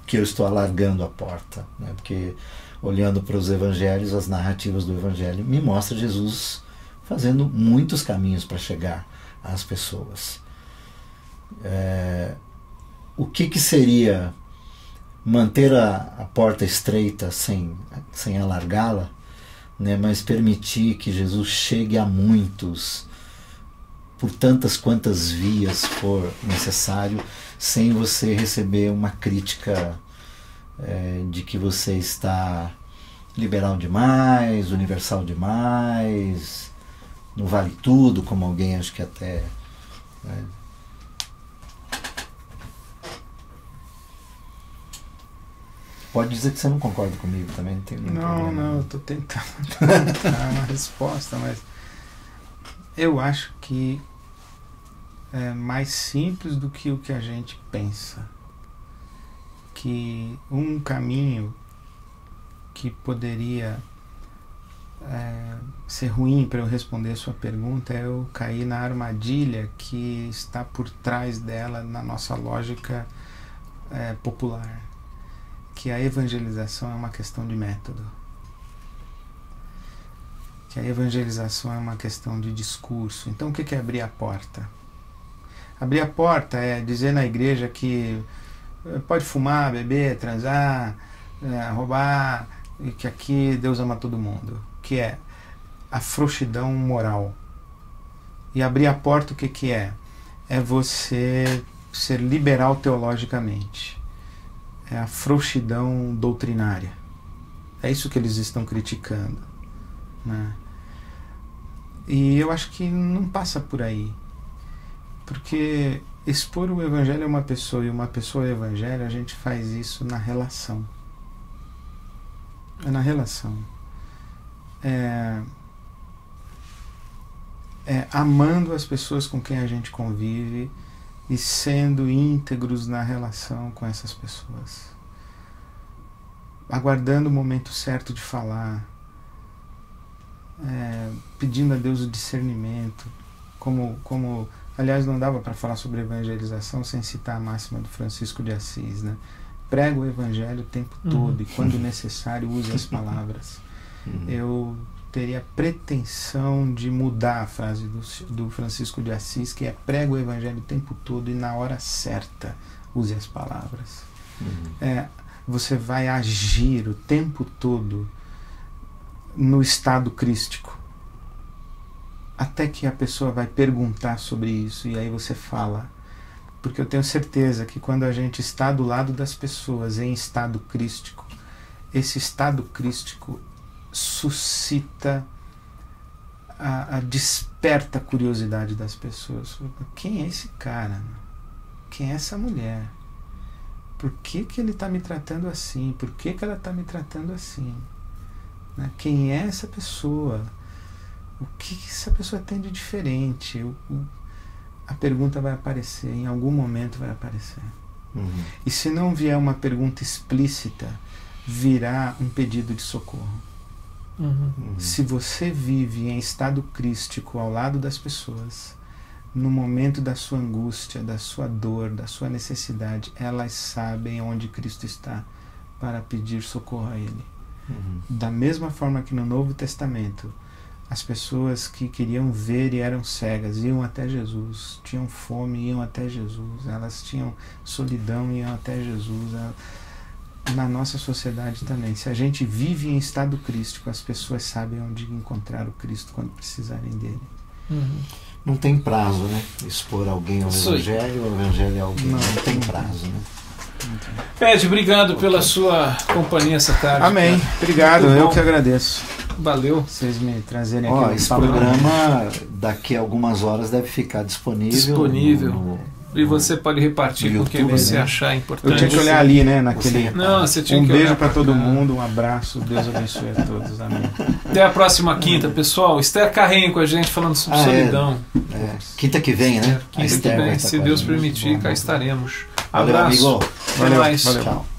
que eu estou alargando a porta, né? Porque olhando para os evangelhos, as narrativas do evangelho me mostra Jesus fazendo muitos caminhos para chegar às pessoas. O que seria manter a porta estreita sem alargá-la, né? Mas permitir que Jesus chegue a muitos por tantas quantas vias for necessário, sem você receber uma crítica de que você está liberal demais, universal demais, não vale tudo, como alguém acho que até... né? Pode dizer que você não concorda comigo também, não tem nenhum problema. Não, eu estou tentando dar uma resposta, mas eu acho que é mais simples do que o que a gente pensa. Que um caminho que poderia ser ruim para eu responder a sua pergunta é eu cair na armadilha que está por trás dela na nossa lógica popular, que a evangelização é uma questão de método, que a evangelização é uma questão de discurso. Então o que é abrir a porta? Abrir a porta é dizer na igreja que pode fumar, beber, transar, roubar, e que aqui Deus ama todo mundo, que é a frouxidão moral. E abrir a porta, o que é? É você ser liberal teologicamente. É a frouxidão doutrinária. É isso que eles estão criticando, né? E eu acho que não passa por aí. Porque expor o evangelho a uma pessoa e uma pessoa ao evangelho, a gente faz isso na relação. É na relação. Amando as pessoas com quem a gente convive e sendo íntegros na relação com essas pessoas. Aguardando o momento certo de falar. pedindo a Deus o discernimento, como aliás, não dava para falar sobre evangelização sem citar a máxima do Francisco de Assis, né? Prega o evangelho o tempo todo e, quando necessário, use as palavras. Eu teria pretensão de mudar a frase do Francisco de Assis, que é: prega o evangelho o tempo todo e na hora certa use as palavras. Você vai agir o tempo todo no estado crístico, até que a pessoa vai perguntar sobre isso, e aí você fala. Porque eu tenho certeza que quando a gente está do lado das pessoas em estado crístico, esse estado crístico suscita desperta a curiosidade das pessoas. Quem é esse cara? Quem é essa mulher? Por que ele está me tratando assim? Por que ela está me tratando assim? Né? Quem é essa pessoa? O que essa pessoa tem de diferente? A pergunta vai aparecer, em algum momento vai aparecer. E se não vier uma pergunta explícita, virá um pedido de socorro. Se você vive em estado crístico ao lado das pessoas, no momento da sua angústia, da sua dor, da sua necessidade, elas sabem onde Cristo está para pedir socorro a Ele. Da mesma forma que no Novo Testamento, as pessoas que queriam ver e eram cegas iam até Jesus, tinham fome, iam até Jesus, elas tinham solidão, iam até Jesus. Na nossa sociedade também, se a gente vive em estado crístico, as pessoas sabem onde encontrar o Cristo quando precisarem dele. Não tem prazo, né? Expor alguém ao evangelho, o evangelho é alguém. Não tem prazo, né? Ed, obrigado pela sua companhia essa tarde. Amém. Cara. Obrigado, eu que agradeço. Valeu. Vocês me trazerem aqui. Esse programa daqui a algumas horas deve ficar disponível. E você pode repartir com quem você achar importante. Eu tinha que olhar ali, né? Naquele... você tinha que beijo para todo mundo, um abraço, Deus abençoe a todos. Amém. Até a próxima quinta, pessoal. Esther Carrenho com a gente falando sobre solidão. Quinta que vem, né? Quinta que vem, se Deus permitir, cá estaremos. Valeu, abraço. Amigo. Até mais. Valeu. Tchau.